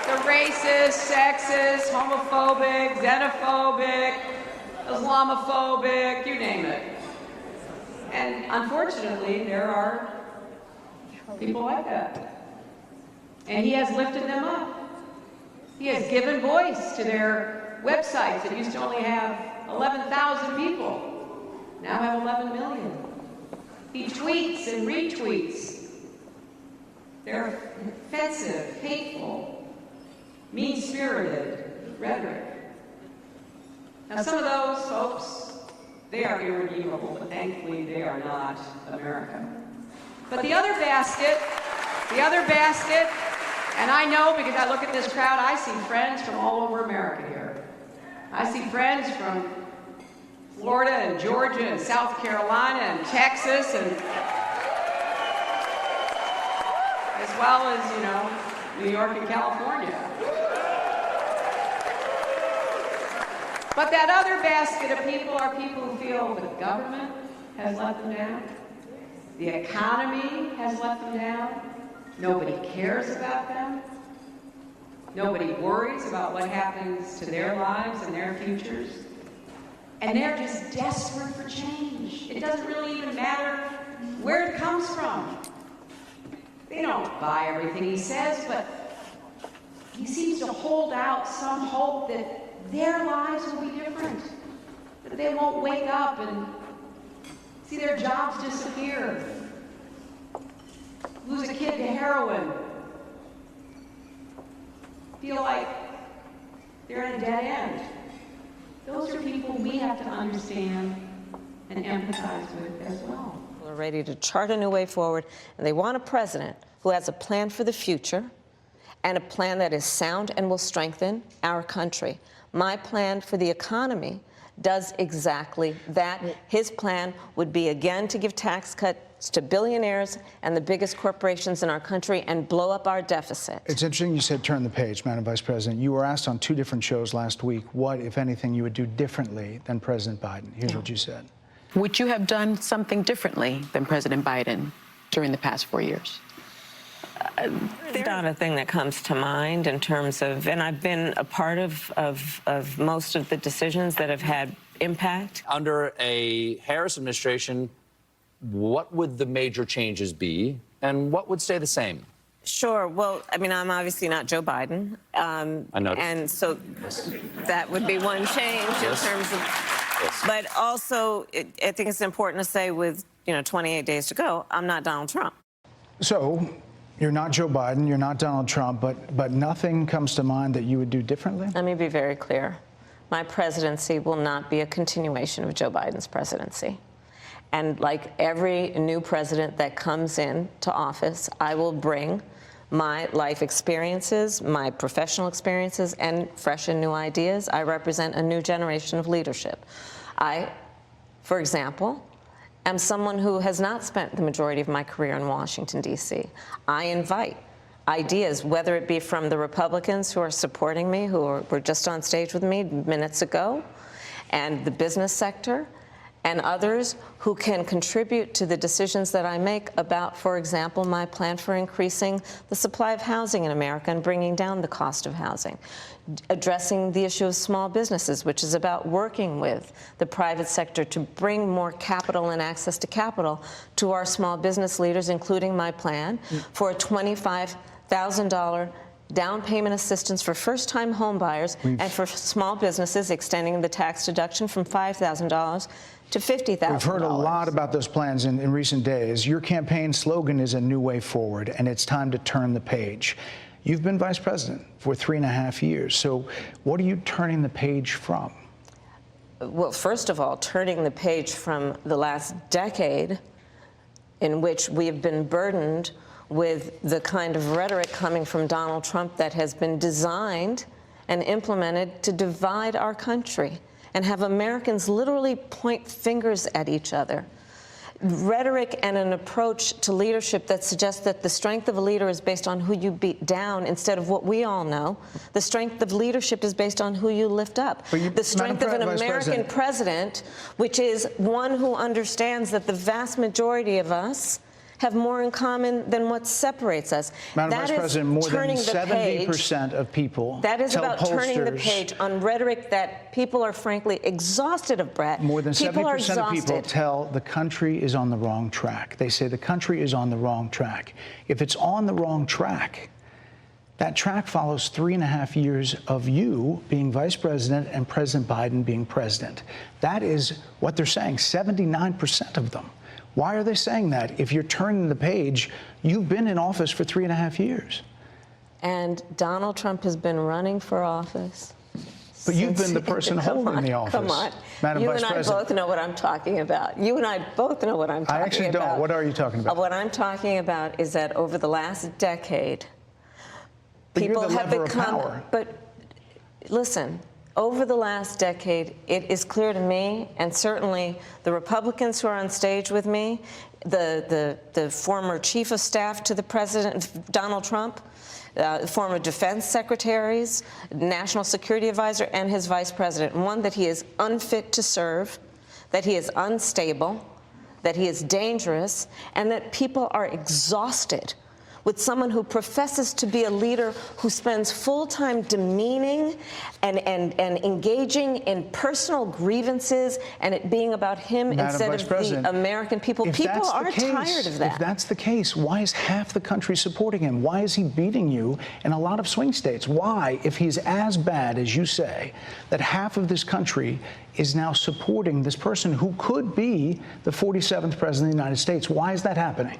The racist, sexist, homophobic, xenophobic, Islamophobic, you name it. And unfortunately, there are people like that. And he has lifted them up. He has given voice to their websites that used to only have 11,000 people, now have 11 million. He tweets and retweets. They're offensive, hateful, mean-spirited rhetoric. Now, some of those folks, they are irredeemable, but thankfully they are not America. But the other basket And I know because I look at this crowd, I see friends from all over America here. I see friends from Florida and Georgia and South Carolina and Texas and as well as, you know, New York and California. But that other basket of people are people who feel the government has let them down, the economy has let them down, nobody cares about them, nobody worries about what happens to their lives and their futures, and they're just desperate for change. It doesn't really even matter where it comes from. They don't buy everything he says, but he seems to hold out some hope that their lives will be different, that they won't wake up and see their jobs disappear, lose a kid to heroin, feel like they're at a dead end. Those are people we have to understand and empathize with as well. We're ready to chart a new way forward, and they want a president who has a plan for the future and a plan that is sound and will strengthen our country. My plan for the economy does exactly that. His plan would be, again, to give tax cuts to billionaires and the biggest corporations in our country and blow up our deficit. It's interesting you said turn the page, Madam Vice President. You were asked on 2 different shows last week what, if anything, you would do differently than President Biden. Here's what you said. Would you have done something differently than President Biden during the past 4 years? There's not a thing that comes to mind in terms of, and I've been a part of most of the decisions that have had impact. Under a Harris administration, what would the major changes be, and what would stay the same? Sure. Well, I mean, I'm obviously not Joe Biden. I know. And so that would be one change in terms of, but also I think it's important to say with, 28 days to go, I'm not Donald Trump. So you're not Joe Biden, you're not Donald Trump, but nothing comes to mind that you would do differently? Let me be very clear. My presidency will not be a continuation of Joe Biden's presidency. And like every new president that comes into office, I will bring my life experiences, my professional experiences, and fresh and new ideas. I represent a new generation of leadership. I, for example, am someone who has not spent the majority of my career in Washington, D.C. I invite ideas, whether it be from the Republicans who are supporting me, who were just on stage with me minutes ago, and the business sector, and others who can contribute to the decisions that I make about, for example, my plan for increasing the supply of housing in America and bringing down the cost of housing, addressing the issue of small businesses, which is about working with the private sector to bring more capital and access to capital to our small business leaders, including my plan for a $25,000 down payment assistance for first-time home buyers and for small businesses, extending the tax deduction from $5,000 to $50,000. We've heard a lot about those plans in recent days. Your campaign slogan is a new way forward, and it's time to turn the page. You've been vice president for 3.5 years. So what are you turning the page from? Well, first of all, turning the page from the last decade in which we have been burdened with the kind of rhetoric coming from Donald Trump that has been designed and implemented to divide our country and have Americans literally point fingers at each other. Rhetoric and an approach to leadership that suggests that the strength of a leader is based on who you beat down instead of what we all know. The strength of leadership is based on who you lift up. The strength of an American president, which is one who understands that the vast majority of us have more in common than what separates us. Madam Vice President, more than 70% of people that is tell about pollsters, turning the page on rhetoric that people are frankly exhausted of, Brett. More than 70% of people tell the country is on the wrong track. They say the country is on the wrong track. If it's on the wrong track, that track follows 3.5 years of you being vice president and President Biden being president. That is what they're saying, 79% of them. Why are they saying that? If you're turning the page, you've been in office for 3.5 years. And Donald Trump has been running for office. But you've been the person holding the office. Come on. Madam You Vice and I President. both know what I'm talking about. You and I both know what I'm talking about. I actually don't. What are you talking about? What I'm talking about is that over the last decade, But people you're the have lever of become. power. But listen, over the last decade, it is clear to me, and certainly the Republicans who are on stage with me, the former chief of staff to the president, Donald Trump, former defense secretaries, national security advisor, and his vice president. One, that he is unfit to serve, that he is unstable, that he is dangerous, and that people are exhausted with someone who professes to be a leader who spends full time demeaning and engaging in personal grievances and it being about him instead of the American people. People are tired of that. If that's the case, why is half the country supporting him? Why is he beating you in a lot of swing states? Why, if he's as bad as you say, that half of this country is now supporting this person who could be the 47th president of the United States? Why is that happening?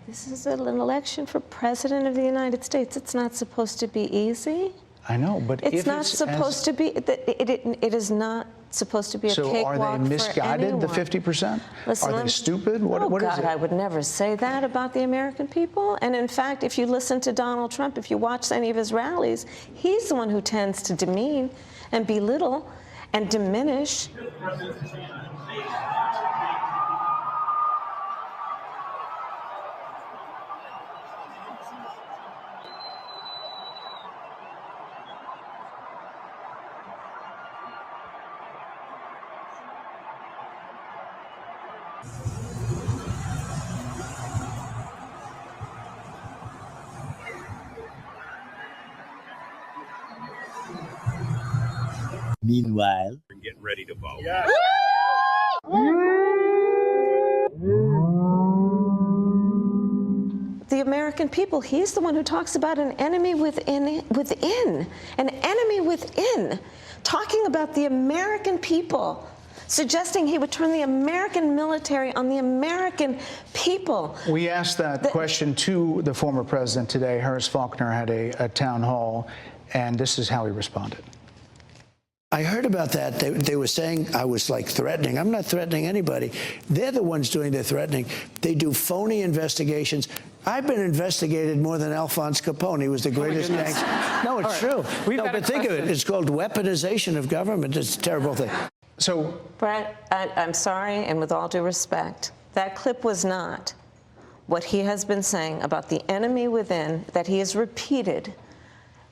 This is an election for president of the United States. It's not supposed to be easy. I know, but it's not supposed to be. It is not supposed to be a cakewalk for anyone. So are they misguided, the 50%? Listen, are they stupid? What is it? I would never say that about the American people. And in fact, if you listen to Donald Trump, if you watch any of his rallies, he's the one who tends to demean and belittle and diminish. Meanwhile, we're getting ready to vote. Yeah. The American people, he's the one who talks about an enemy within, an enemy within, talking about the American people, suggesting he would turn the American military on the American people. We asked that question to the former president today. Harris Faulkner had a town hall, and this is how he responded. I heard about that. They were saying I was like threatening. I'm not threatening anybody. They're the ones doing the threatening. They do phony investigations. I've been investigated more than Alphonse Capone. He was the greatest gangster. No, it's true. No, but think of it. It's called weaponization of government. It's a terrible thing. So, Brett, I'm sorry, and with all due respect, that clip was not what he has been saying about the enemy within that he has repeated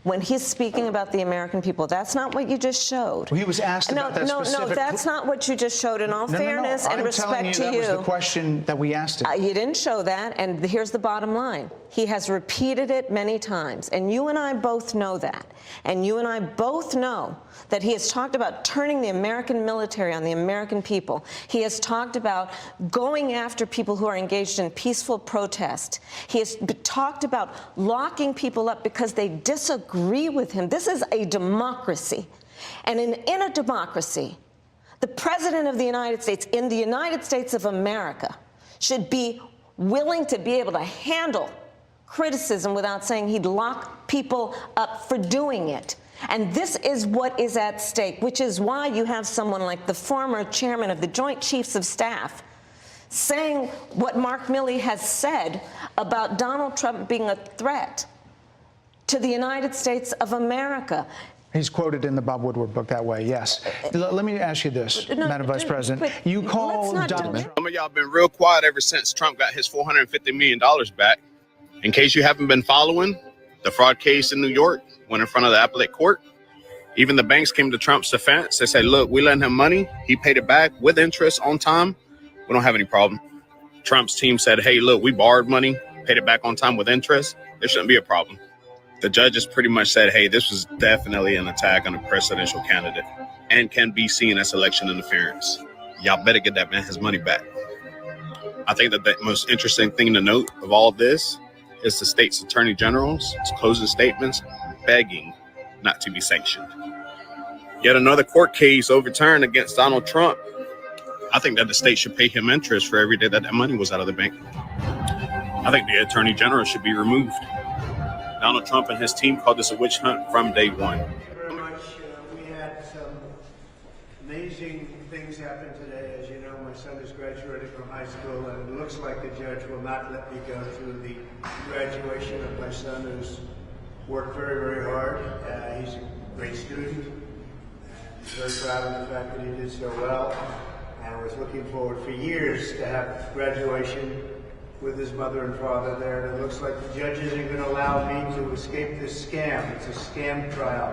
when he's speaking about the American people. That's not what you just showed. Well, he was asked about that specific... No, that's not what you just showed. In all fairness and respect to you... that was the question that we asked him. You didn't show that, and here's the bottom line. He has repeated it many times, and you and I both know that. And you and I both know that he has talked about turning the American military on the American people. He has talked about going after people who are engaged in peaceful protest. He has talked about locking people up because they disagree with him. This is a democracy. And in a democracy, the President of the United States, in the United States of America, should be willing to be able to handle criticism without saying he'd lock people up for doing it. And this is what is at stake, which is why you have someone like the former chairman of the Joint Chiefs of Staff saying what Mark Milley has said about Donald Trump being a threat to the United States of America. He's quoted in the Bob Woodward book that way, yes. Let me ask you this, Madam Vice President. You call Donald Trump. Some of y'all been real quiet ever since Trump got his $450 million back. In case you haven't been following, the fraud case in New York went in front of the appellate court. Even the banks came to Trump's defense. They said, look, we lent him money. He paid it back with interest on time. We don't have any problem. Trump's team said, hey, look, we borrowed money, paid it back on time with interest. There shouldn't be a problem. The judges pretty much said, hey, this was definitely an attack on a presidential candidate and can be seen as election interference. Y'all better get that man his money back. I think that the most interesting thing to note of all of this is the state's attorney general's closing statements begging not to be sanctioned. Yet another court case overturned against Donald Trump. I think that the state should pay him interest for every day that money was out of the bank. I think the attorney general should be removed. Donald Trump and his team called this a witch hunt from day one. Very much. We had some amazing things happen today. As you know, my son is graduating from high school, and it looks like the judge will not let me go through the graduation of my son, who's worked very, very hard. He's a great student. He's very proud of the fact that he did so well. And was looking forward for years to have graduation with his mother and father there. And it looks like the judge isn't going to allow me to escape this scam. It's a scam trial.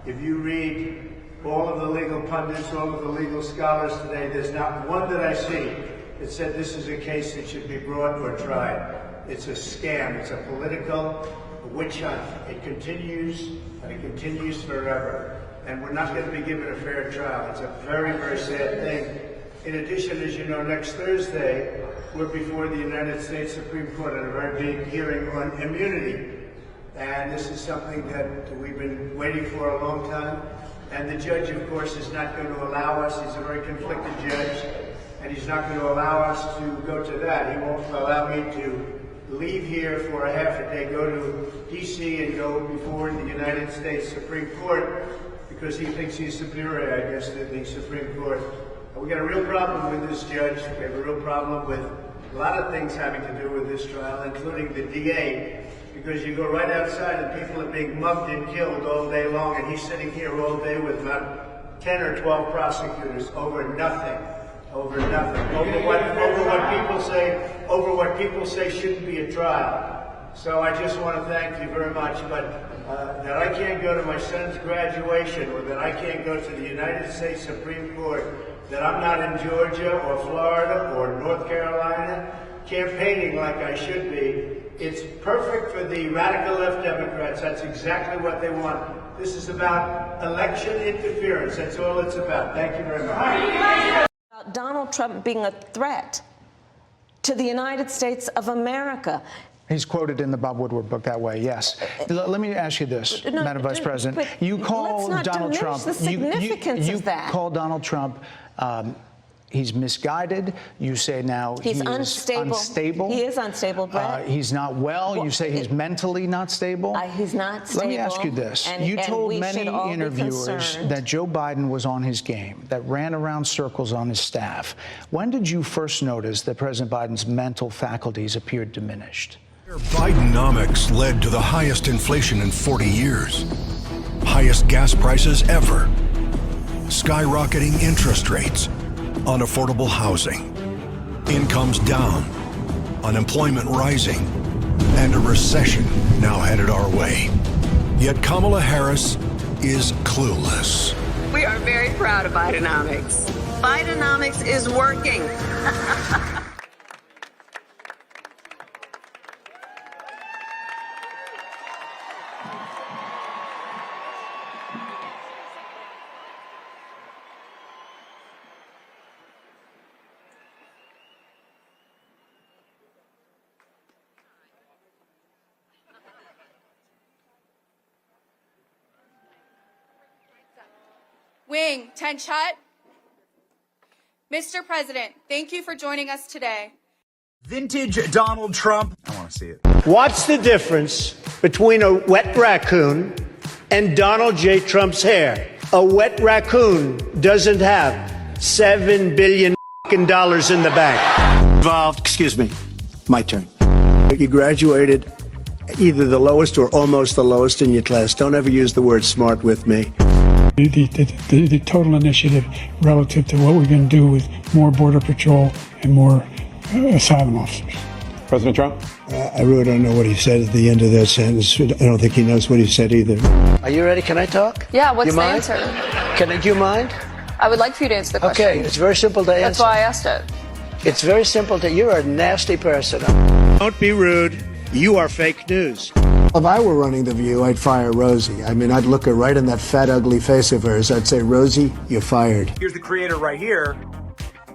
If you read all of the legal pundits, all of the legal scholars today, there's not one that I see that said this is a case that should be brought or tried. It's a scam. It's a political witch hunt. It continues, and it continues forever. And we're not going to be given a fair trial. It's a very, very sad thing. In addition, as you know, next Thursday, we're before the United States Supreme Court on a very big hearing on immunity. And this is something that we've been waiting for a long time. And the judge, of course, is not going to allow us. He's a very conflicted judge. And he's not going to allow us to go to that. He won't allow me to leave here for a half a day, go to D.C. and go before the United States Supreme Court because he thinks he's superior, I guess, to the Supreme Court. We got a real problem with this judge. We have a real problem with a lot of things having to do with this trial, including the DA, because you go right outside and people are being mugged and killed all day long, and he's sitting here all day with about 10 or 12 prosecutors over nothing. Over nothing. Over what people say shouldn't be a trial. So I just want to thank you very much, but that I can't go to my son's graduation or that I can't go to the United States Supreme Court, that I'm not in Georgia or Florida or North Carolina campaigning like I should be. It's perfect for the radical left Democrats. That's exactly what they want. This is about election interference. That's all it's about. Thank you very much. Donald Trump being a threat to the United States of America. He's quoted in the Bob Woodward book that way, yes. Let me ask you this, Madam Vice President. You call Donald Trump. You call Donald Trump. He's misguided. You say now he's unstable. He is unstable, Brett. He's not well. You say he's mentally not stable. He's not stable. Let me ask you this. You told many interviewers that Joe Biden was on his game, that ran around circles on his staff. When did you first notice that President Biden's mental faculties appeared diminished? Bidenomics led to the highest inflation in 40 years, highest gas prices ever, skyrocketing interest rates, unaffordable housing, incomes down, unemployment rising, and a recession now headed our way. Yet Kamala Harris is clueless. We are very proud of Bidenomics. Bidenomics is working. Wing, 10 shut. Mr. President, thank you for joining us today. Vintage Donald Trump. I want to see it. What's the difference between a wet raccoon and Donald J. Trump's hair? A wet raccoon doesn't have $7 billion in the bank. Involved, excuse me, my turn. You graduated either the lowest or almost the lowest in your class. Don't ever use the word smart with me. The total initiative relative to what we're going to do with more Border Patrol and more asylum officers. President Trump? I really don't know what he said at the end of that sentence. I don't think he knows what he said either. Are you ready? Can I talk? Yeah, what's the answer? Do you mind? I would like for you to answer the question. Okay, it's very simple to answer. That's why I asked it. It's very simple to, you're a nasty person. Don't be rude. You are fake news. If I were running The View, I'd fire Rosie. I mean, I'd look her right in that fat, ugly face of hers. I'd say, Rosie, you're fired. Here's the creator right here.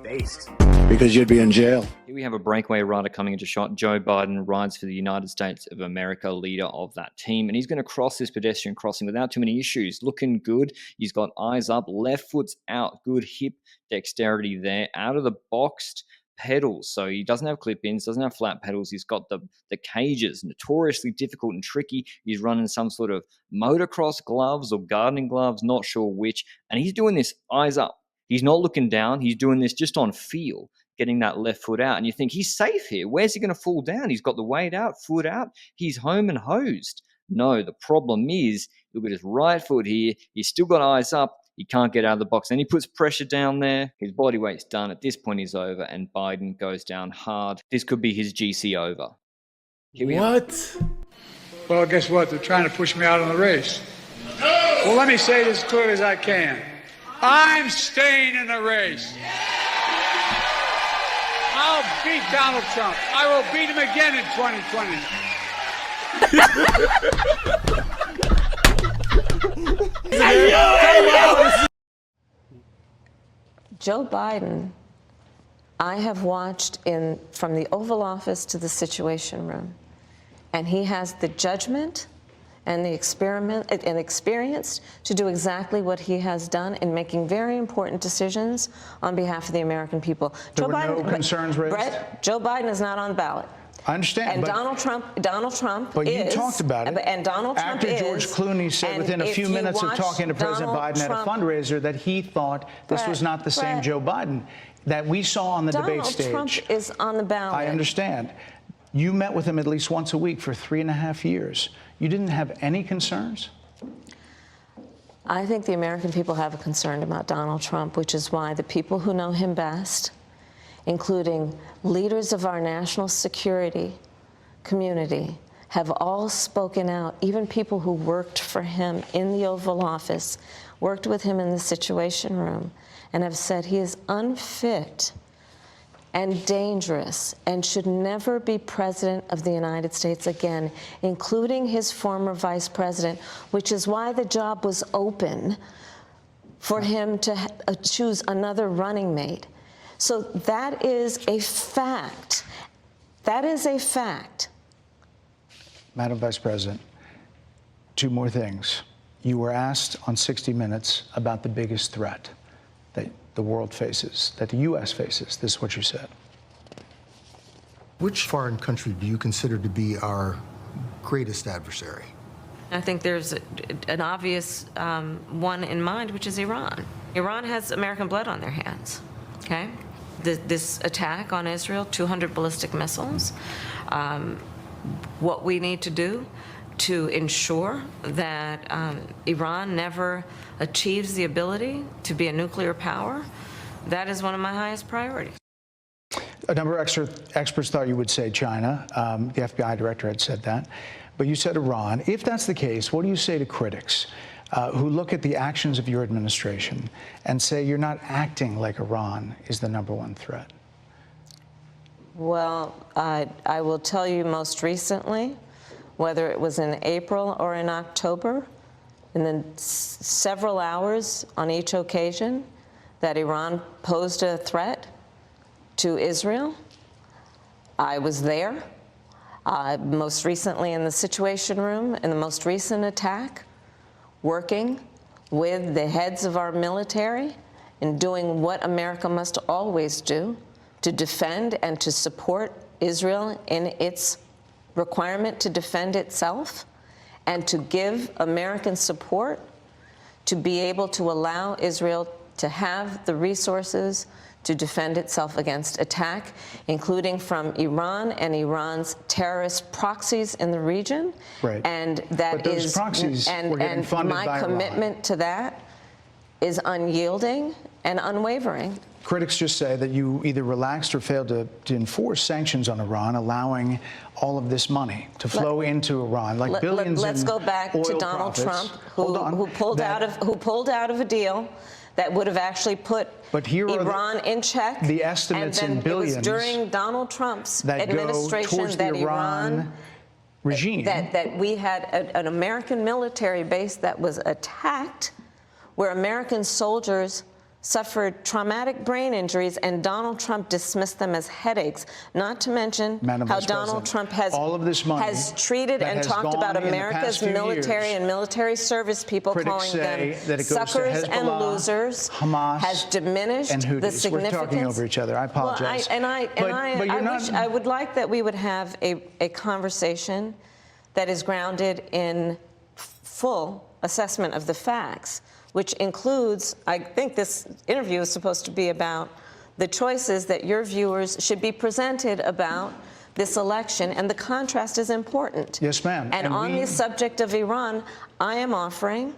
Based. Because you'd be in jail. Here we have a breakaway rider coming into shot. Joe Biden rides for the United States of America, leader of that team. And he's going to cross this pedestrian crossing without too many issues. Looking good. He's got eyes up, left foot's out. Good hip dexterity there. Out of the boxed pedals. So he doesn't have clip-ins, doesn't have flat pedals. He's got the cages, notoriously difficult and tricky. He's running some sort of motocross gloves or gardening gloves, not sure which. And he's doing this eyes up. He's not looking down. He's doing this just on feel, getting that left foot out. And you think he's safe here. Where's he going to fall down? He's got the weight out, foot out. He's home and hosed. No, the problem is, look at his right foot here. He's still got eyes up. He can't get out of the box. And he puts pressure down there. His body weight's done. At this point, he's over. And Biden goes down hard. This could be his GC over. What? Well, guess what? They're trying to push me out of the race. Well, let me say this as clearly as I can. I'm staying in the race. I'll beat Donald Trump. I will beat him again in 2020. Joe Biden, I have watched from the Oval Office to the Situation Room, and he has the judgment and the experience to do exactly what he has done in making very important decisions on behalf of the American people. There were no concerns raised? Brett, Joe Biden is not on the ballot. I understand. And but, Donald Trump but is. You talked about it. And Donald Trump after George Clooney said within a few minutes of talking to President Biden at a fundraiser that he thought this was not the same Joe Biden that we saw on the debate stage. Donald Trump is on the ballot. I understand. You met with him at least once a week for 3.5 years. You didn't have any concerns? I think the American people have a concern about Donald Trump, which is why the people who know him best, including leaders of our national security community, have all spoken out, even people who worked for him in the Oval Office, worked with him in the Situation Room, and have said he is unfit and dangerous and should never be president of the United States again, including his former vice president, which is why the job was open for him to choose another running mate. So that is a fact. That is a fact. Madam Vice President, two more things. You were asked on 60 Minutes about the biggest threat that the world faces, that the U.S. faces. This is what you said. Which foreign country do you consider to be our greatest adversary? I think there's an obvious one in mind, which is Iran. Iran has American blood on their hands, okay? This attack on Israel, 200 ballistic missiles. What we need to do to ensure that Iran never achieves the ability to be a nuclear power, that is one of my highest priorities. A number of experts thought you would say China. The FBI director had said that. But you said Iran. If that's the case, what do you say to critics who look at the actions of your administration and say you're not acting like Iran is the #1 threat? Well, I will tell you most recently, whether it was in April or in October, in the several hours on each occasion that Iran posed a threat to Israel, I was there. Most recently in the Situation Room, in the most recent attack, working with the heads of our military and doing what America must always do to defend and to support Israel in its requirement to defend itself, and to give American support to be able to allow Israel to have the resources to defend itself against attack, including from Iran and Iran's terrorist proxies in the region. Right. And that but those is, proxies were getting and funded my by commitment Iran. to that is unyielding and unwavering. Critics just say that you either relaxed or failed to enforce sanctions on Iran, allowing all of this money to flow into Iran, like billions Let's in go back oil to Donald profits. Trump, who pulled out of a deal that would have actually put Iran in check. The estimates and then in billions. It was during Donald Trump's that administration go towards that the Iran regime. That we had an American military base that was attacked, where American soldiers suffered traumatic brain injuries, and Donald Trump dismissed them as headaches, not to mention how Donald Trump has treated and talked about America's military and military service people, calling them suckers and losers, Hamas, has diminished the significance. We're talking over each other. I apologize. Well, I would like that we would have a conversation that is grounded in full assessment of the facts, which includes, I think this interview is supposed to be about the choices that your viewers should be presented about this election, and the contrast is important. Yes, ma'am. And on the subject of Iran, I am offering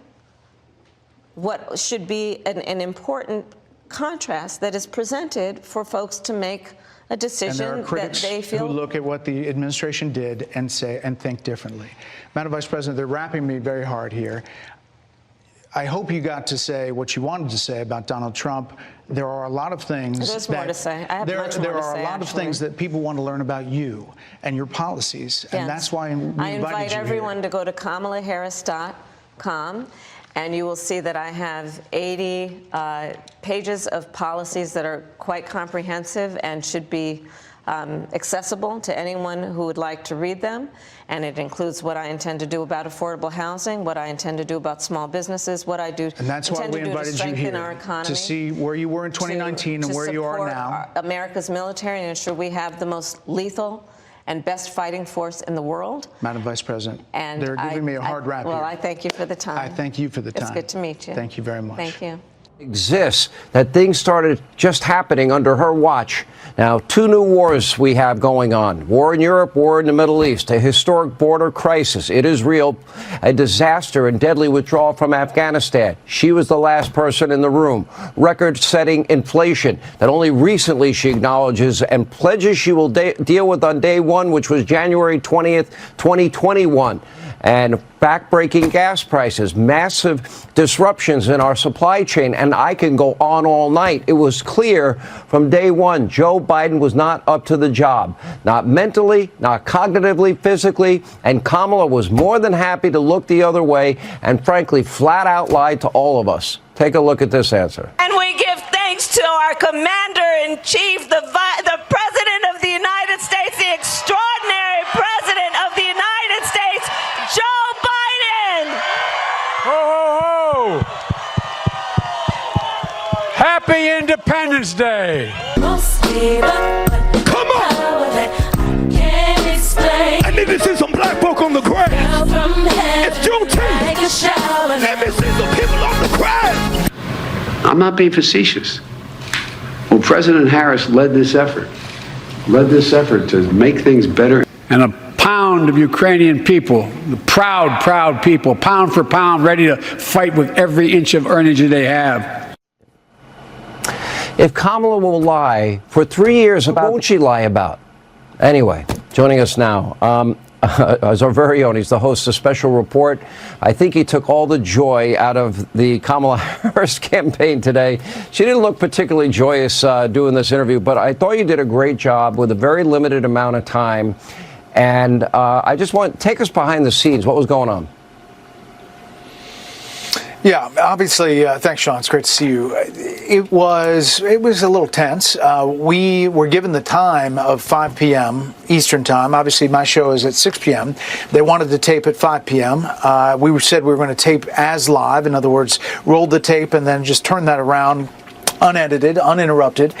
what should be an important contrast that is presented for folks to make a decision and there are critics that they feel who look at what the administration did and say and think differently. Madam Vice President, they're wrapping me very hard here. I hope you got to say what you wanted to say about Donald Trump. There are a lot of things. There's more to say. I have much more to say. There are a lot of actually. things that people want to learn about you and your policies, and that's why we invited you I invite here. everyone to go to kamalaharris.com, and you will see that I have 80 pages of policies that are quite comprehensive and should be accessible to anyone who would like to read them. And it includes what I intend to do about affordable housing, what I intend to do about small businesses, what I do And that's why we invited you here, to see where you were in 2019 and where you are now. America's military and ensure we have the most lethal and best fighting force in the world. Madam Vice President, And they're giving me a hard rap Well, here. I thank you for the time. I thank you for the time. It's good to meet you. Thank you very much. Thank you. Exists, that things started just happening under her watch. Now, two new wars we have going on. War in Europe, war in the Middle East, a historic border crisis. It is real. A disaster and deadly withdrawal from Afghanistan. She was the last person in the room. Record-setting inflation that only recently she acknowledges and pledges she will deal with on day one, which was January 20th, 2021. And backbreaking gas prices, massive disruptions in our supply chain, and I can go on all night. It was clear from day one Joe Biden was not up to the job, not mentally, not cognitively, physically, and Kamala was more than happy to look the other way and frankly flat out lied to all of us. Take a look at this answer. And we give thanks to our Commander-in-Chief, the President of the United States, the extraordinary President of the United States, Joe Biden. Ho, ho, ho! Happy Independence Day! Come on! I need to see some black folk on the ground. It's Juneteenth. Let me see some people on the ground. I'm not being facetious. Well, President Harris led this effort to make things better. And a pound of Ukrainian people, the proud, proud people, pound for pound, ready to fight with every inch of energy they have. If Kamala will lie for 3 years, what won't she lie about? Anyway, joining us now is our very own. He's the host of Special Report. I think he took all the joy out of the Kamala Harris campaign today. She didn't look particularly joyous doing this interview, but I thought you did a great job with a very limited amount of time. And I just want to take us behind the scenes. What was going on? Yeah, obviously, thanks, Sean. It's great to see you. It was a little tense. We were given the time of 5 p.m. Eastern time. Obviously, my show is at 6 p.m. They wanted to tape at 5 p.m. We said we were going to tape as live. In other words, roll the tape and then just turn that around, unedited, uninterrupted,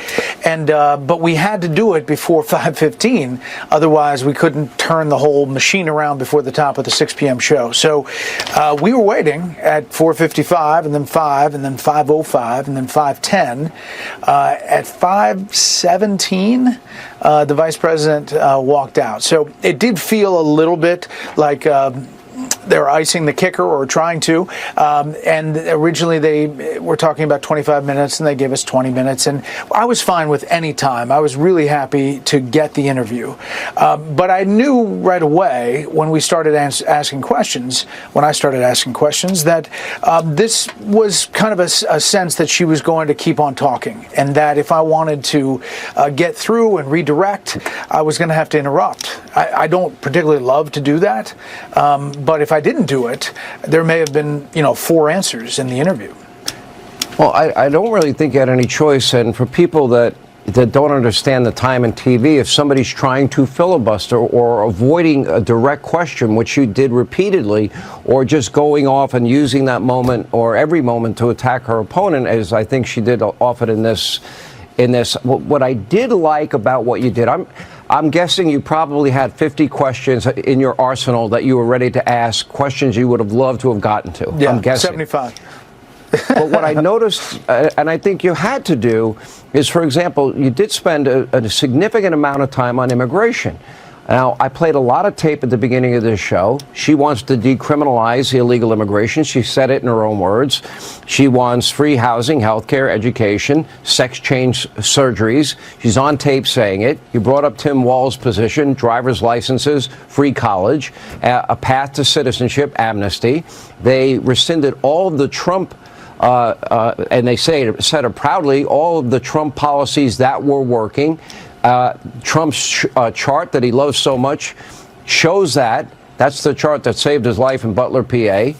and but we had to do it before 5:15. Otherwise, we couldn't turn the whole machine around before the top of the 6 p.m. show. So we were waiting at 4:55, and then 5, and then 5:05, and then 5:10. At 5:17, the vice president walked out. So it did feel a little bit like they're icing the kicker or trying to. And originally they were talking about 25 minutes and they gave us 20 minutes. And I was fine with any time. I was really happy to get the interview. But I knew right away when we started asking questions, that this was kind of a sense that she was going to keep on talking. And that if I wanted to get through and redirect, I was going to have to interrupt. I don't particularly love to do that. But if I didn't do it, there may have been, 4 answers in the interview. Well, I don't really think you had any choice. And for people that don't understand the time in TV, if somebody's trying to filibuster or avoiding a direct question, which you did repeatedly, or just going off and using that moment or every moment to attack her opponent, as I think she did often in this, what I did like about what you did, I'm guessing you probably had 50 questions in your arsenal that you were ready to ask, questions you would have loved to have gotten to. Yeah, I'm guessing. 75. But what I noticed, and I think you had to do, is, for example, you did spend a significant amount of time on immigration. Now, I played a lot of tape at the beginning of this show. She wants to decriminalize illegal immigration. She said it in her own words. She wants free housing, health care, education, sex change surgeries. She's on tape saying it. You brought up Tim Walz's position, driver's licenses, free college, a path to citizenship, amnesty. They rescinded all of the Trump and they said it proudly, all of the Trump policies that were working. Trump's chart that he loves so much shows that. That's the chart that saved his life in Butler, PA.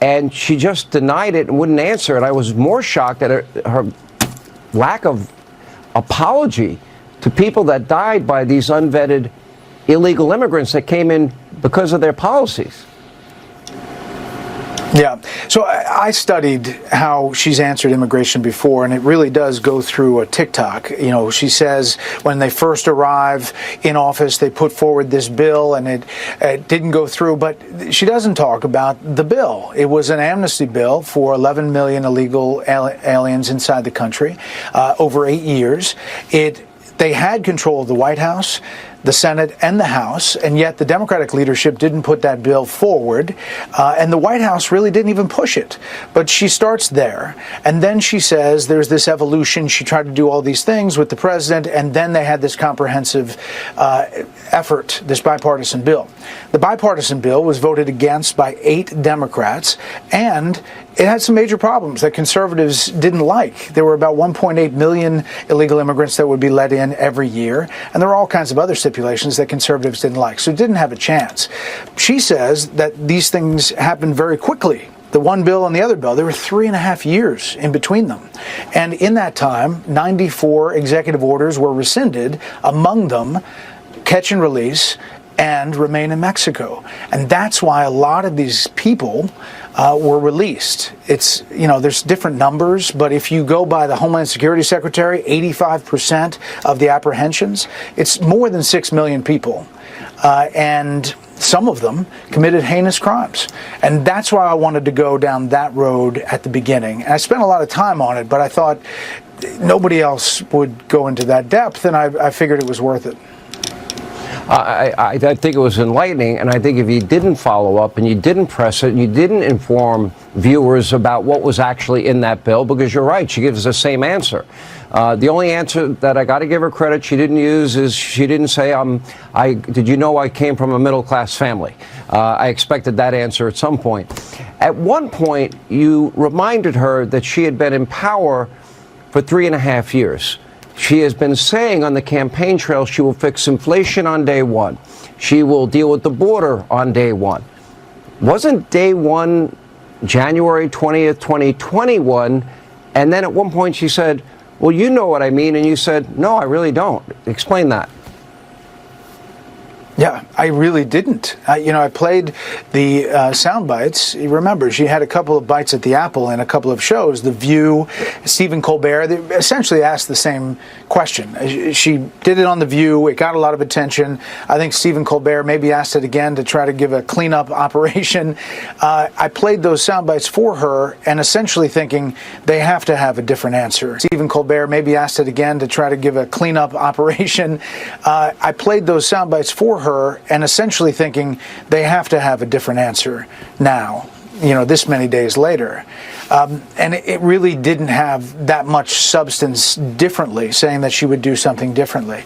And she just denied it and wouldn't answer. And I was more shocked at her lack of apology to people that died by these unvetted illegal immigrants that came in because of their policies. Yeah. So I studied how she's answered immigration before, and it really does go through a TikTok. You know, she says when they first arrive in office, they put forward this bill, and it didn't go through. But she doesn't talk about the bill. It was an amnesty bill for 11 million illegal aliens inside the country over 8 years. They had control of the White House, the Senate, and the House, and yet the Democratic leadership didn't put that bill forward, and the White House really didn't even push it. But she starts there, and then she says there's this evolution. She tried to do all these things with the president, and then they had this comprehensive effort, this bipartisan bill. The bipartisan bill was voted against by 8 Democrats, and it had some major problems that conservatives didn't like. There were about 1.8 million illegal immigrants that would be let in every year, and there were all kinds of other stipulations that conservatives didn't like. So it didn't have a chance. She says that these things happened very quickly. The one bill and the other bill, there were 3.5 years in between them. And in that time, 94 executive orders were rescinded, among them catch and release and remain in Mexico. And that's why a lot of these people were released. It's, you know, there's different numbers, but if you go by the Homeland Security Secretary, 85% of the apprehensions, it's more than 6 million people. And some of them committed heinous crimes. And that's why I wanted to go down that road at the beginning. And I spent a lot of time on it, but I thought nobody else would go into that depth, and I figured it was worth it. I think it was enlightening, and I think if you didn't follow up and you didn't press it and you didn't inform viewers about what was actually in that bill, because you're right, she gives the same answer. The only answer that I got to give her credit she didn't use is she didn't say, did you know I came from a middle-class family? I expected that answer at some point. At one point, you reminded her that she had been in power for 3.5 years. She has been saying on the campaign trail she will fix inflation on day one. She will deal with the border on day one. Wasn't day one January 20th, 2021? And then at one point she said, well, you know what I mean. And you said, no, I really don't. Explain that. Yeah, I really didn't. I played the sound bites. You remember, she had a couple of bites at the apple in a couple of shows. The View, Stephen Colbert, they essentially asked the same question. She did it on The View. It got a lot of attention. I think Stephen Colbert maybe asked it again to try to give a cleanup operation. I played those sound bites for her and essentially thinking they have to have a different answer. Stephen Colbert maybe asked it again to try to give a cleanup operation. I played those sound bites for her and essentially thinking they have to have a different answer now, this many days later. And it really didn't have that much substance differently, saying that she would do something differently.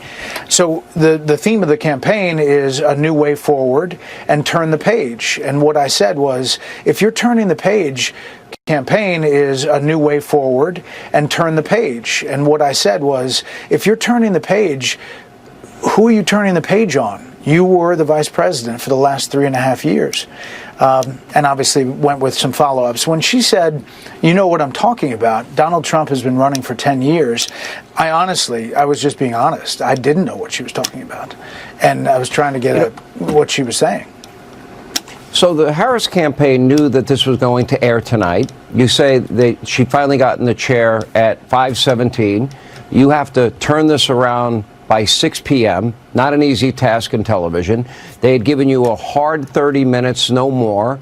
So the theme of the campaign is a new way forward and turn the page. And what I said was, if you're turning the page, campaign is a new way forward and turn the page. And what I said was, if you're turning the page, who are you turning the page on? You were the vice president for the last 3.5 years. And obviously went with some follow-ups. When she said, you know what I'm talking about, Donald Trump has been running for 10 years, I was just being honest. I didn't know what she was talking about. And I was trying to get at what she was saying. So the Harris campaign knew that this was going to air tonight. You say that she finally got in the chair at 5:17. You have to turn this around by 6 p.m., not an easy task in television. They had given you a hard 30 minutes, no more.